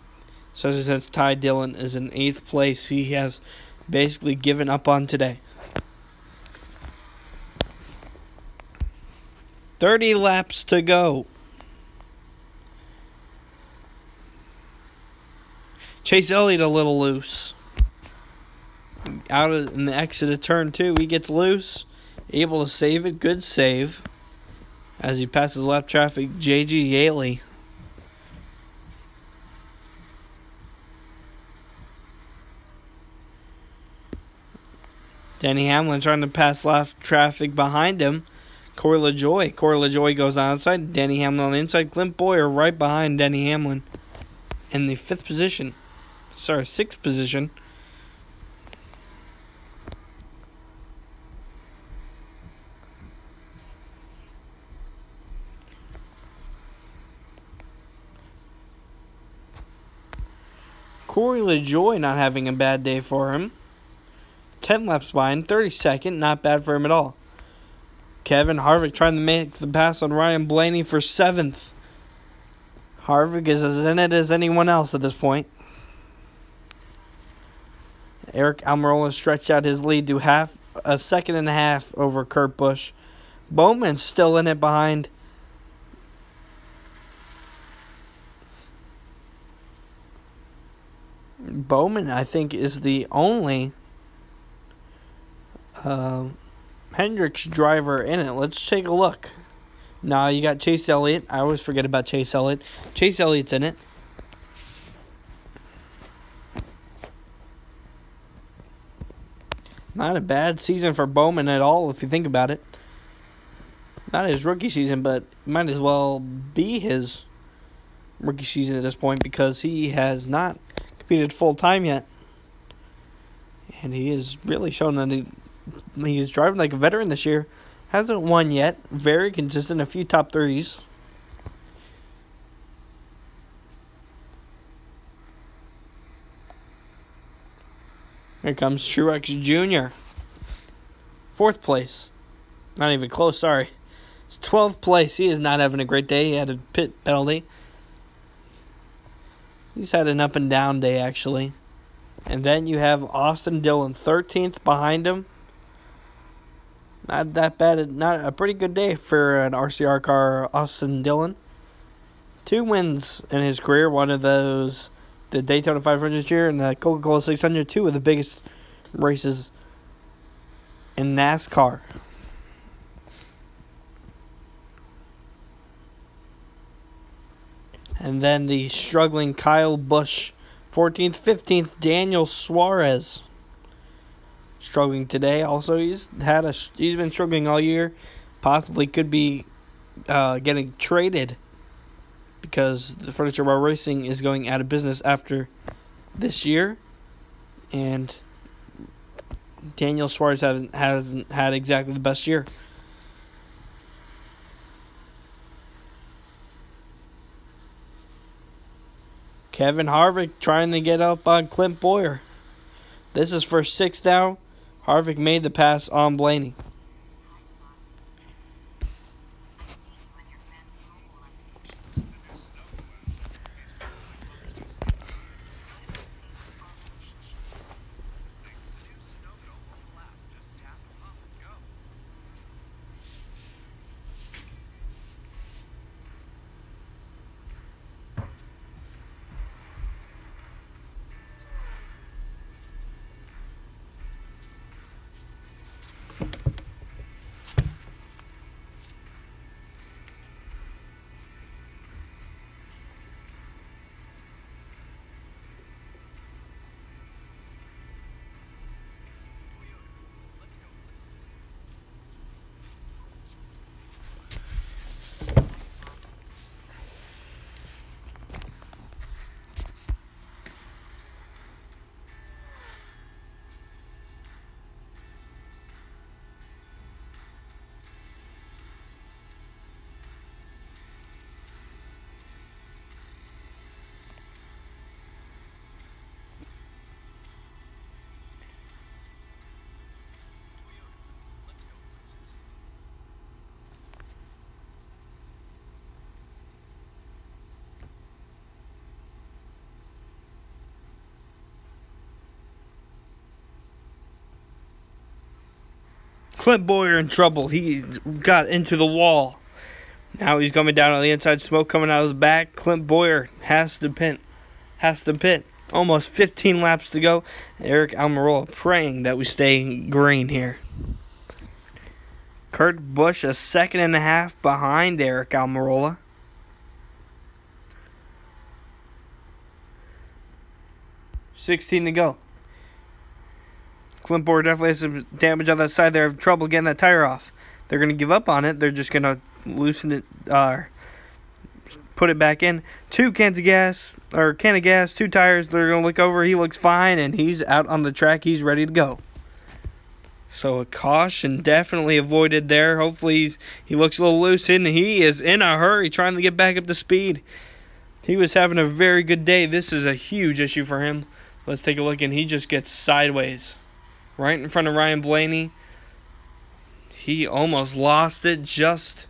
Especially since Ty Dillon is in 8th place. He has basically given up on today. 30 laps to go. Chase Elliott a little loose. Out in the exit of turn 2, he gets loose. Able to save it. Good save. As he passes lap traffic, J.G. Yaley. Denny Hamlin trying to pass lap traffic behind him. Corey LaJoie goes outside. Denny Hamlin on the inside. Clint Bowyer right behind Denny Hamlin in the 5th position. 6th position. Corey LaJoie not having a bad day for him. 10 laps behind, 32nd, not bad for him at all. Kevin Harvick trying to make the pass on Ryan Blaney for 7th. Harvick is as in it as anyone else at this point. Eric Almirola stretched out his lead to a second and a half over Kurt Busch. Bowman's still in it behind. Bowman, I think, is the only Hendricks driver in it. Let's take a look. Now you got Chase Elliott. I always forget about Chase Elliott. Chase Elliott's in it. Not a bad season for Bowman at all, if you think about it. Not his rookie season, but might as well be his rookie season at this point because he has not competed full-time yet. And he has really shown that he is driving like a veteran this year. Hasn't won yet. Very consistent. A few top 30s. Here comes Truex Jr. 4th place. Not even close, sorry. It's 12th place. He is not having a great day. He had a pit penalty. He's had an up and down day, actually. And then you have Austin Dillon, 13th behind him. Not that bad. Not a pretty good day for an RCR car, Austin Dillon. 2 wins in his career. One of those, the Daytona 500 this year and the Coca-Cola 600, 2 of the biggest races in NASCAR. And then the struggling Kyle Busch, 14th, 15th, Daniel Suarez, struggling today. Also, he's been struggling all year. Possibly could be getting traded because the Furniture Bar Racing is going out of business after this year, and Daniel Suarez hasn't had exactly the best year. Kevin Harvick trying to get up on Clint Bowyer. This is for 6th now. Harvick made the pass on Blaney. Clint Bowyer in trouble. He got into the wall. Now he's coming down on the inside. Smoke coming out of the back. Clint Bowyer has to pit. Almost 15 laps to go. Eric Almirola praying that we stay green here. Kurt Busch a 2.5 behind Eric Almirola. $16 to go. Clint Bowyer definitely has some damage on that side. They have trouble getting that tire off. They're going to give up on it. They're just going to loosen it, put it back in. Can of gas, 2 tires. They're going to look over. He looks fine, and he's out on the track. He's ready to go. So a caution definitely avoided there. Hopefully he looks a little loose, and he is in a hurry trying to get back up to speed. He was having a very good day. This is a huge issue for him. Let's take a look, and he just gets sideways. Right in front of Ryan Blaney. He almost lost it. That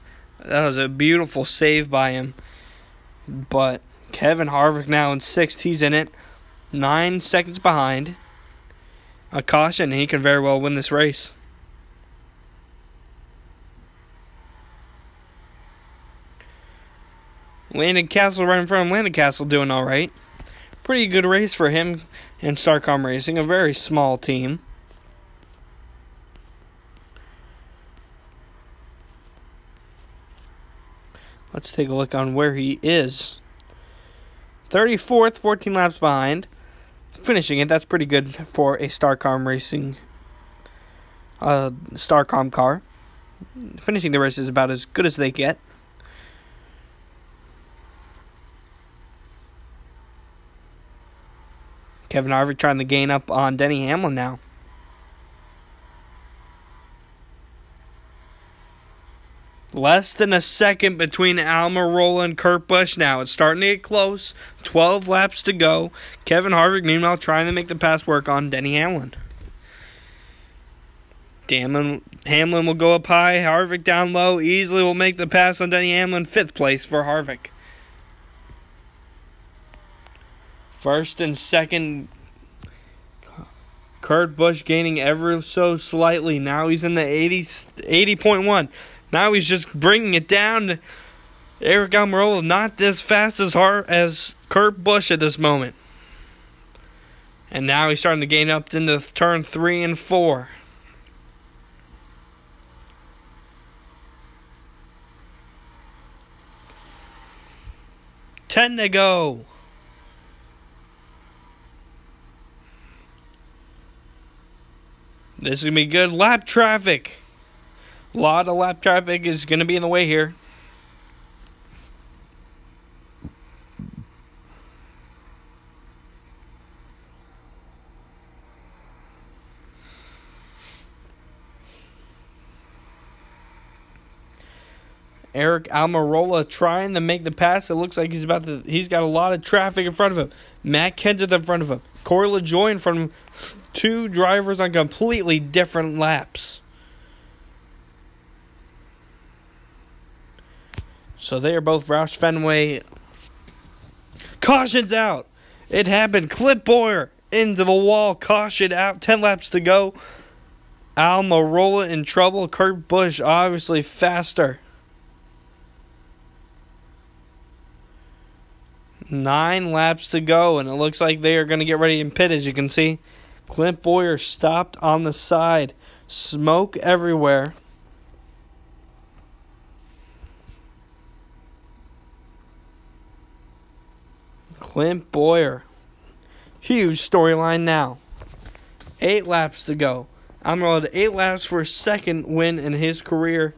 was a beautiful save by him. But Kevin Harvick now in 6th. He's in it. 9 seconds behind. A caution. He can very well win this race. Landon Castle right in front of him. Landon Castle doing all right. Pretty good race for him and Starcom Racing. A very small team. Let's take a look on where he is. 34th, 14 laps behind. Finishing it, that's pretty good for a Starcom Racing Starcom car. Finishing the race is about as good as they get. Kevin Harvick trying to gain up on Denny Hamlin now. Less than a second between Almirola and Kurt Busch now. It's starting to get close. 12 laps to go. Kevin Harvick, meanwhile, trying to make the pass work on Denny Hamlin. Hamlin will go up high. Harvick down low. Easily will make the pass on Denny Hamlin. 5th place for Harvick. First and second, Kurt Busch gaining ever so slightly. Now he's in the 80.1. Now he's just bringing it down. Aric Almirola not as fast as Kurt Busch at this moment. And now he's starting to gain up into turn 3 and 4. Ten to go. This is going to be good lap traffic. A lot of lap traffic is going to be in the way here. Aric Almirola trying to make the pass. It looks like he's got a lot of traffic in front of him. Matt Kenseth in front of him. Corey LaJoie in front of him. 2 drivers on completely different laps. So they are both Roush Fenway. Caution's out. It happened. Clip Bowyer into the wall. Caution out. 10 laps to go. Almirola in trouble. Kurt Busch obviously faster. 9 laps to go, and it looks like they are going to get ready in pit, as you can see. Clint Bowyer stopped on the side. Smoke everywhere. Clint Bowyer. Huge storyline now. 8 laps to go. Almirola had 8 laps for a second win in his career.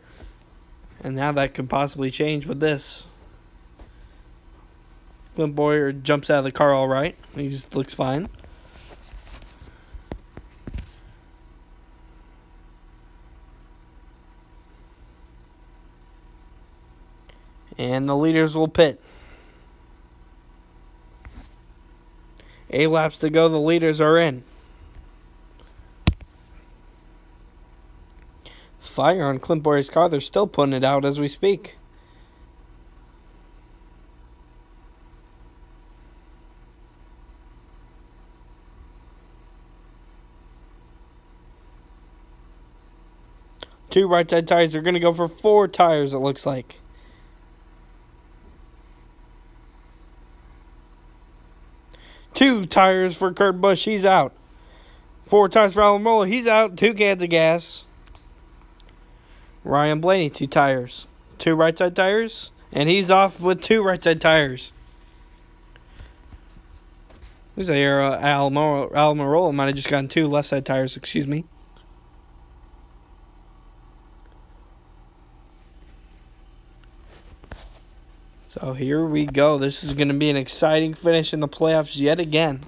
And now that could possibly change with this. Clint Bowyer jumps out of the car all right. He just looks fine. And the leaders will pit. 8 laps to go. The leaders are in. Fire on Clint Bowyer's car. They're still putting it out as we speak. Two right side tires. They're going to go for 4 tires, it looks like. Two tires for Kurt Busch. He's out. 4 tires for Almirola. He's out. 2 cans of gas. Ryan Blaney, 2 tires. 2 right side tires. And he's off with 2 right side tires. Looks like Almirola might have just gotten 2 left side tires, excuse me. So here we go. This is going to be an exciting finish in the playoffs yet again.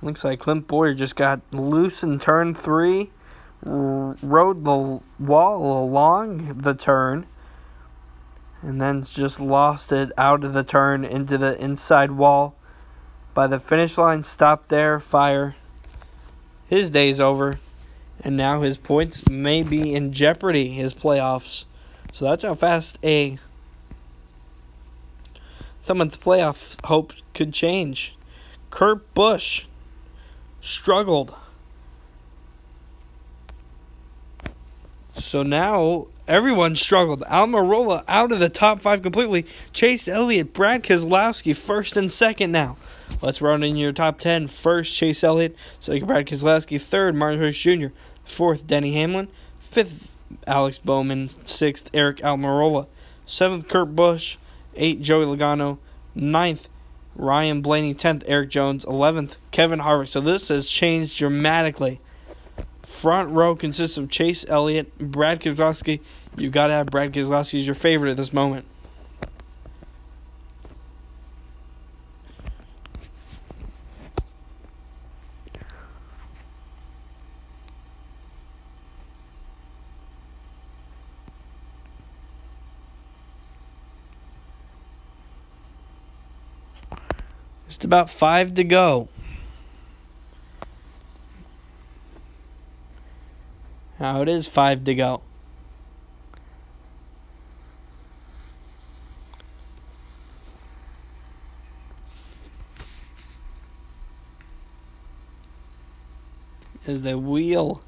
Looks like Clint Bowyer just got loose in turn 3. Rode the wall along the turn and then just lost it out of the turn into the inside wall. By the finish line, stopped there, fire. His day's over, and now his points may be in jeopardy, his playoffs. So that's how fast someone's playoff hope could change. Kurt Busch struggled. So now everyone struggled. Almirola out of the top 5 completely. Chase Elliott, Brad Keselowski, 1st and 2nd now. Let's run in your top 10. 1st, Chase Elliott. 2nd, Brad Keselowski. 3rd, Martin Truex Jr. 4th, Denny Hamlin. 5th, Alex Bowman. 6th, Aric Almirola. 7th, Kurt Busch. 8th, Joey Logano. 9th, Ryan Blaney. 10th, Erik Jones. 11th, Kevin Harvick. So this has changed dramatically. Front row consists of Chase Elliott, Brad Keselowski. You got to have Brad Keselowski as your favorite at this moment. Just about 5 to go. Now it is 5 to go. As they wheel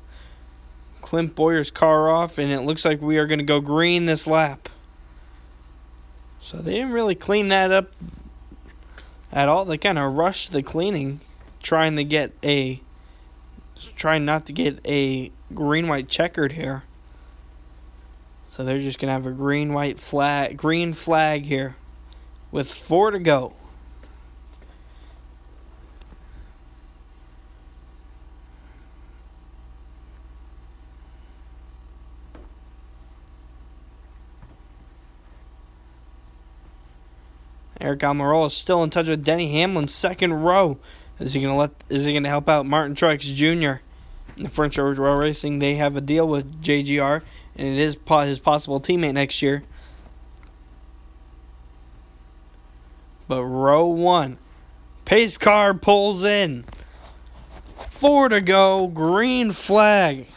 Clint Boyer's car off, and it looks like we are going to go green this lap. So they didn't really clean that up at all. They kind of rushed the cleaning, trying not to get a green-white checkered here. So they're just going to have a green flag here with 4 to go. Eric Almirola is still in touch with Denny Hamlin's second row. Is he going to help out Martin Truex Jr. in the French Row Racing? They have a deal with JGR, and it is his possible teammate next year. But row 1, pace car pulls in. 4 to go, green flag.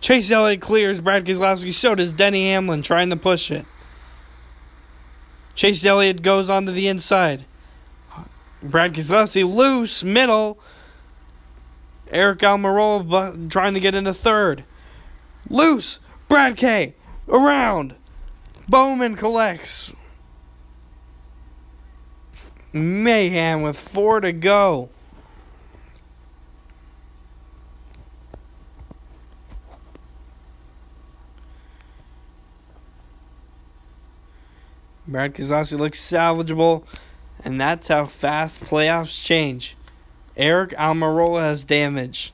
Chase Elliott clears Brad Keselowski. So does Denny Hamlin, trying to push it. Chase Elliott goes onto the inside. Brad Keselowski loose, middle. Eric Almirola trying to get into third. Loose. Brad K. Around. Bowman collects. Mayhem with 4 to go. Brad Keselowski looks salvageable, and that's how fast playoffs change. Eric Almirola has damage.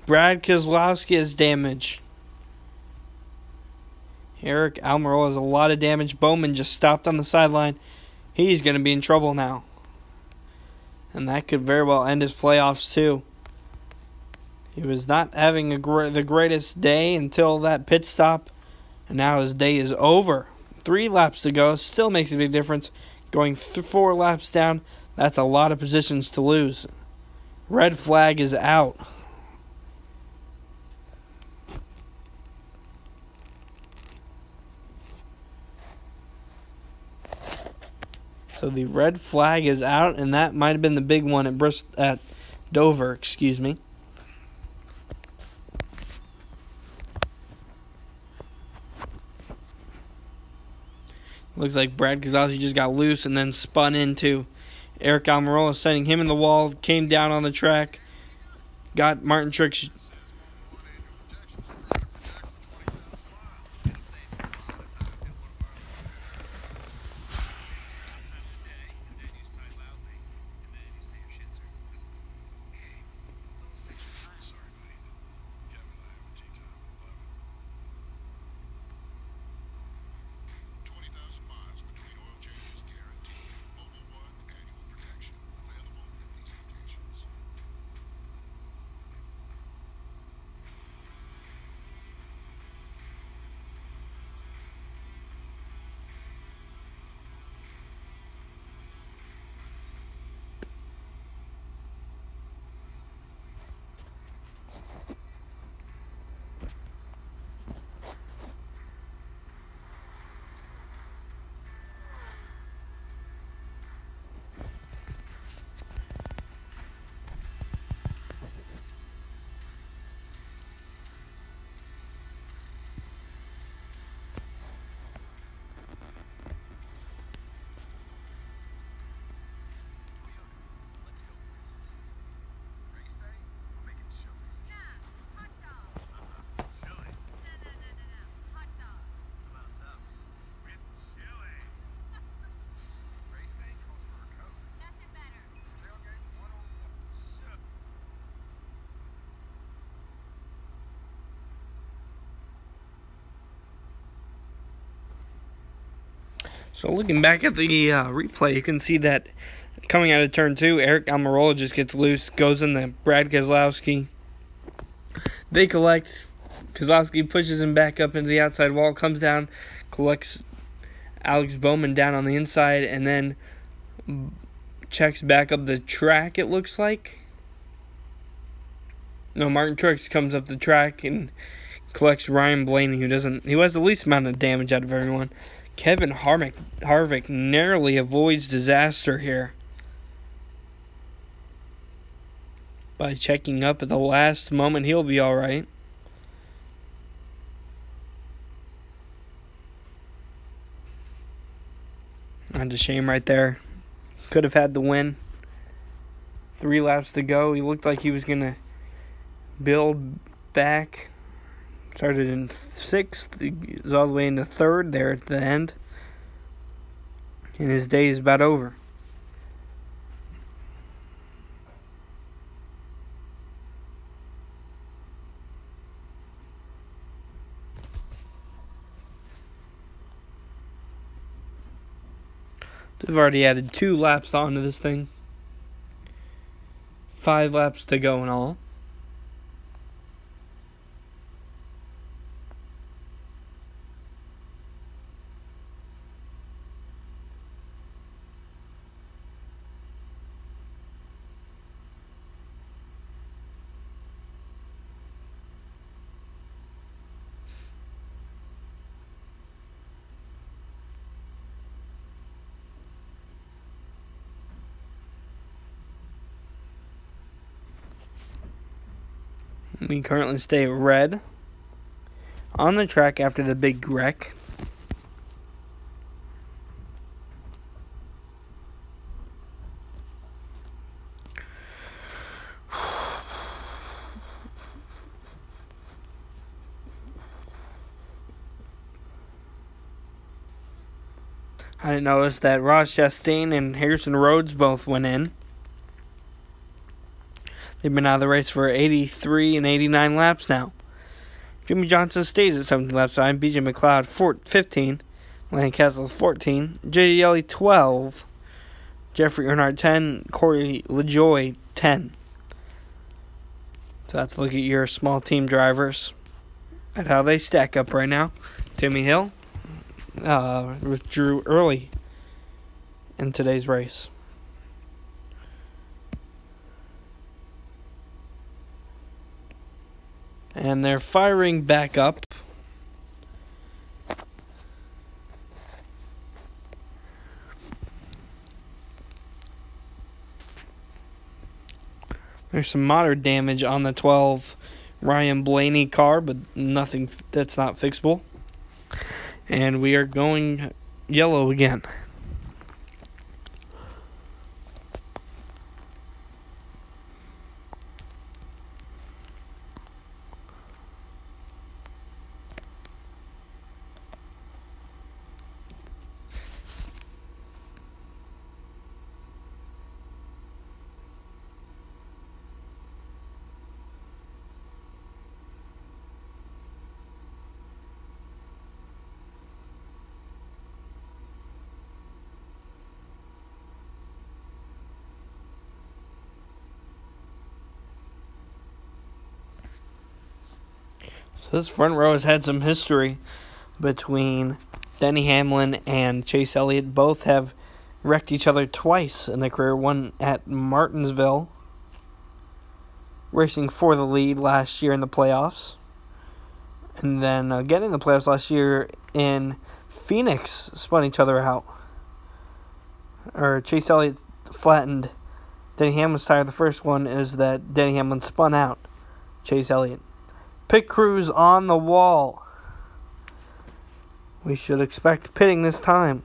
Brad Keselowski has damage. Eric Almirola has a lot of damage. Bowman just stopped on the sideline. He's going to be in trouble now. And that could very well end his playoffs too. He was not having the greatest day until that pit stop, and now his day is over. 3 laps to go. Still makes a big difference. Going 4 laps down, that's a lot of positions to lose. Red flag is out. So the red flag is out, and that might have been the big one at Dover, excuse me. Looks like Brad Keselowski just got loose and then spun into Eric Almirola, sending him in the wall. Came down on the track. Got Martin Truex. So looking back at the replay, you can see that coming out of turn 2, Eric Almirola just gets loose, goes in the Brad Keselowski. They collect. Keselowski pushes him back up into the outside wall, comes down, collects Alex Bowman down on the inside, and then checks back up the track, it looks like. No, Martin Truex comes up the track and collects Ryan Blaney, who has the least amount of damage out of everyone. Kevin Harvick narrowly avoids disaster here by checking up at the last moment. He'll be alright. That's a shame right there. Could have had the win. 3 laps to go. He looked like he was going to build back. Started in 6th. Was all the way into 3rd there at the end. And his day is about over. They've already added 2 laps onto this thing. 5 laps to go in all. We currently stay red on the track after the big wreck. I didn't notice that Ross Chastain and Harrison Rhodes both went in. They've been out of the race for 83 and 89 laps now. Jimmy Johnson stays at 17 laps behind. BJ McLeod 15. Landon Castle 14. J.D. Ellie 12. Jeffrey Earnhardt 10. Corey LaJoie 10. So let's look at your small team drivers at how they stack up right now. Timmy Hill withdrew early in today's race. And they're firing back up. There's some moderate damage on the 12 Ryan Blaney car, but nothing that's not fixable. And we are going yellow again. So this front row has had some history between Denny Hamlin and Chase Elliott. Both have wrecked each other twice in their career. One at Martinsville, racing for the lead last year in the playoffs. And then getting the playoffs last year in Phoenix, spun each other out. Or Chase Elliott flattened Denny Hamlin's tire. The first one is that Denny Hamlin spun out Chase Elliott. Pit crews on the wall. We should expect pitting this time.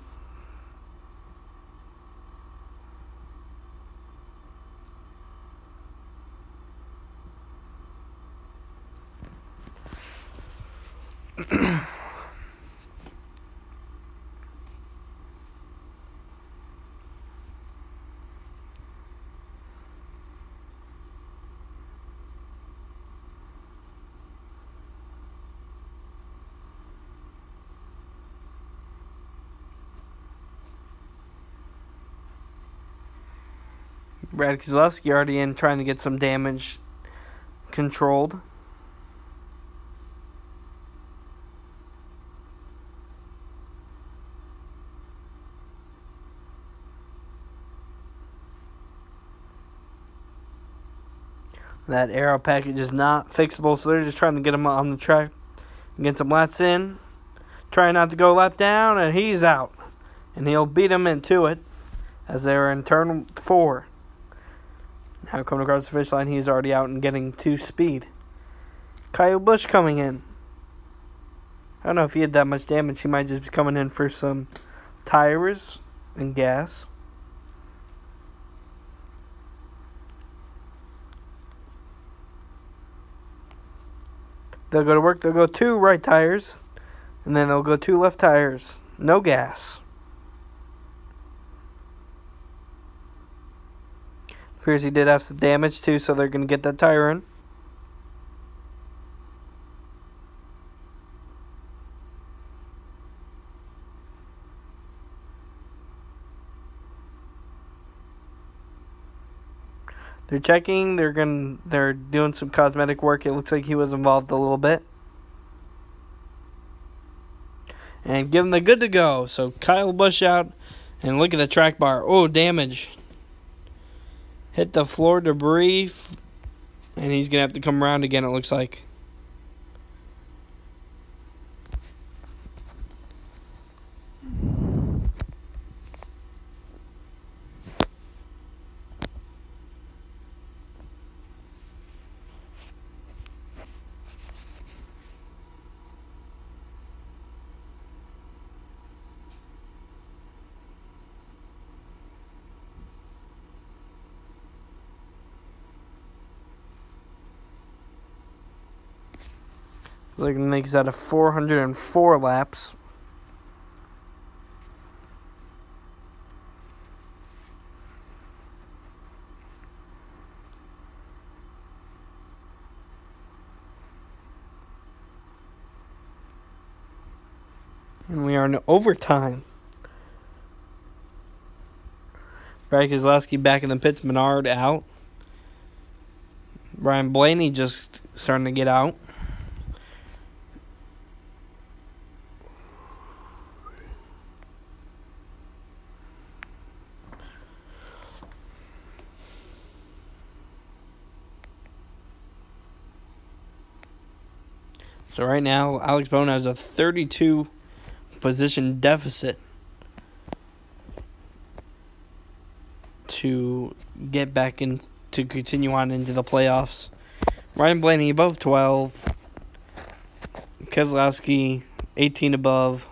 Brad Keselowski already in trying to get some damage controlled. That aero package is not fixable, so they're just trying to get him on the track. Get some laps in. Trying not to go lap down, and he's out. And he'll beat him into it as they're in turn 4. Now coming across the finish line, he's already out and getting 2 speed. Kyle Busch coming in. I don't know if he had that much damage. He might just be coming in for some tires and gas. They'll go to work. They'll go 2 right tires. And then they'll go 2 left tires. No gas. Appears he did have some damage too, so they're going to get that tire in. They're checking. They're doing some cosmetic work. It looks like he was involved a little bit. And give him the good to go. So Kyle Busch out. And look at the track bar. Oh, damage. Hit the floor debris. And he's going to have to come around again, it looks like. Looks like it makes out of 404 laps. And we are in overtime. Brad Keselowski back in the pits. Menard out. Ryan Blaney just starting to get out. So right now, Alex Bowman has a 32 position deficit to get back in, to continue on into the playoffs. Ryan Blaney above 12. Keselowski 18 above.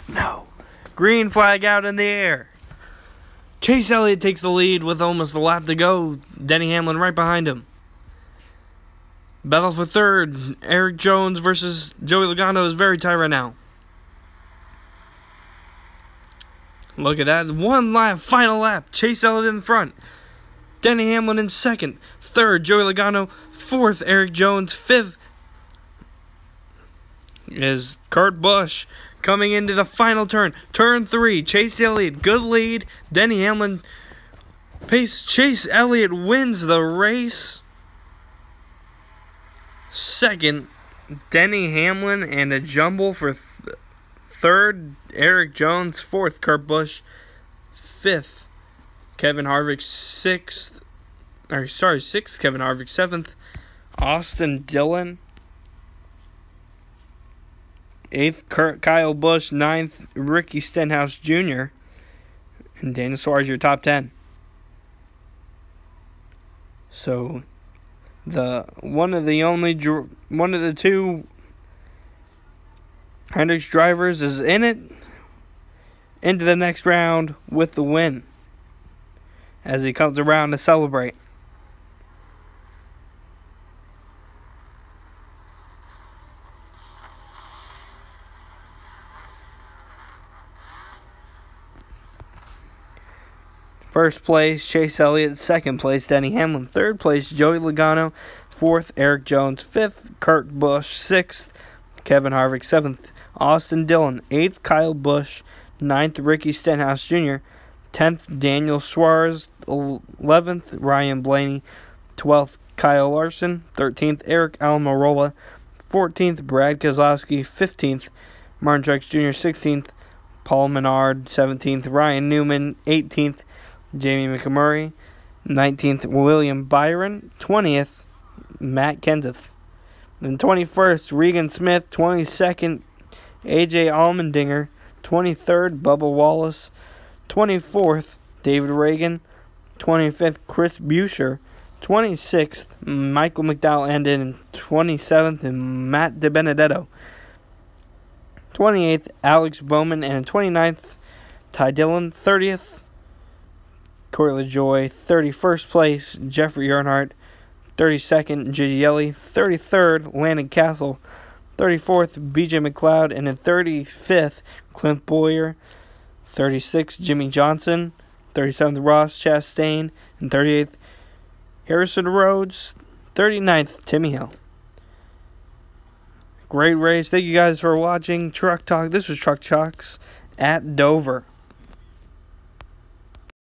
No. Green flag out in the air. Chase Elliott takes the lead with almost a lap to go. Denny Hamlin right behind him. Battle for third. Eric Jones versus Joey Logano is very tight right now. Look at that. One lap. Final lap. Chase Elliott in front. Denny Hamlin in second. Third, Joey Logano. Fourth, Eric Jones. Fifth is Kurt Busch. Coming into the final turn. Turn 3. Chase Elliott. Good lead. Denny Hamlin. Chase Elliott wins the race. Second. Denny Hamlin, and a jumble for third. Eric Jones, fourth. Kurt Busch, fifth. Kevin Harvick, sixth. Kevin Harvick, seventh. Austin Dillon, eighth. Kyle Busch, ninth. Ricky Stenhouse Jr. and Daniel Suarez, your top 10. So, one of the two Hendricks drivers is in it into the next round with the win as he comes around to celebrate. First place, Chase Elliott. Second place, Denny Hamlin. Third place, Joey Logano. Fourth, Eric Jones. Fifth, Kurt Busch. Sixth, Kevin Harvick. Seventh, Austin Dillon. Eighth, Kyle Busch. Ninth, Ricky Stenhouse Jr. 10th, Daniel Suarez. 11th, Ryan Blaney. 12th, Kyle Larson. 13th, Eric Almirola. 14th, Brad Keselowski. 15th, Martin Truex Jr. 16th, Paul Menard. 17th, Ryan Newman. 18th, Jamie McMurray. 19th, William Byron. 20th, Matt Kenseth. Then 21st, Regan Smith. 22nd, AJ Allmendinger. 23rd, Bubba Wallace. 24th, David Reagan. 25th, Chris Buescher. 26th, Michael McDowell ended. And 27th, and Matt DiBenedetto. 28th, Alex Bowman. And 29th, Ty Dillon. 30th, Corey LaJoy. 31st place, Jeffrey Earnhardt. 32nd, J.J. Yeley. 33rd, Landon Castle. 34th, B.J. McLeod. And then 35th, Clint Bowyer. 36th, Jimmy Johnson. 37th, Ross Chastain. And 38th, Harrison Rhodes. 39th, Timmy Hill. Great race. Thank you guys for watching Truck Talk. This was Truck Talks at Dover.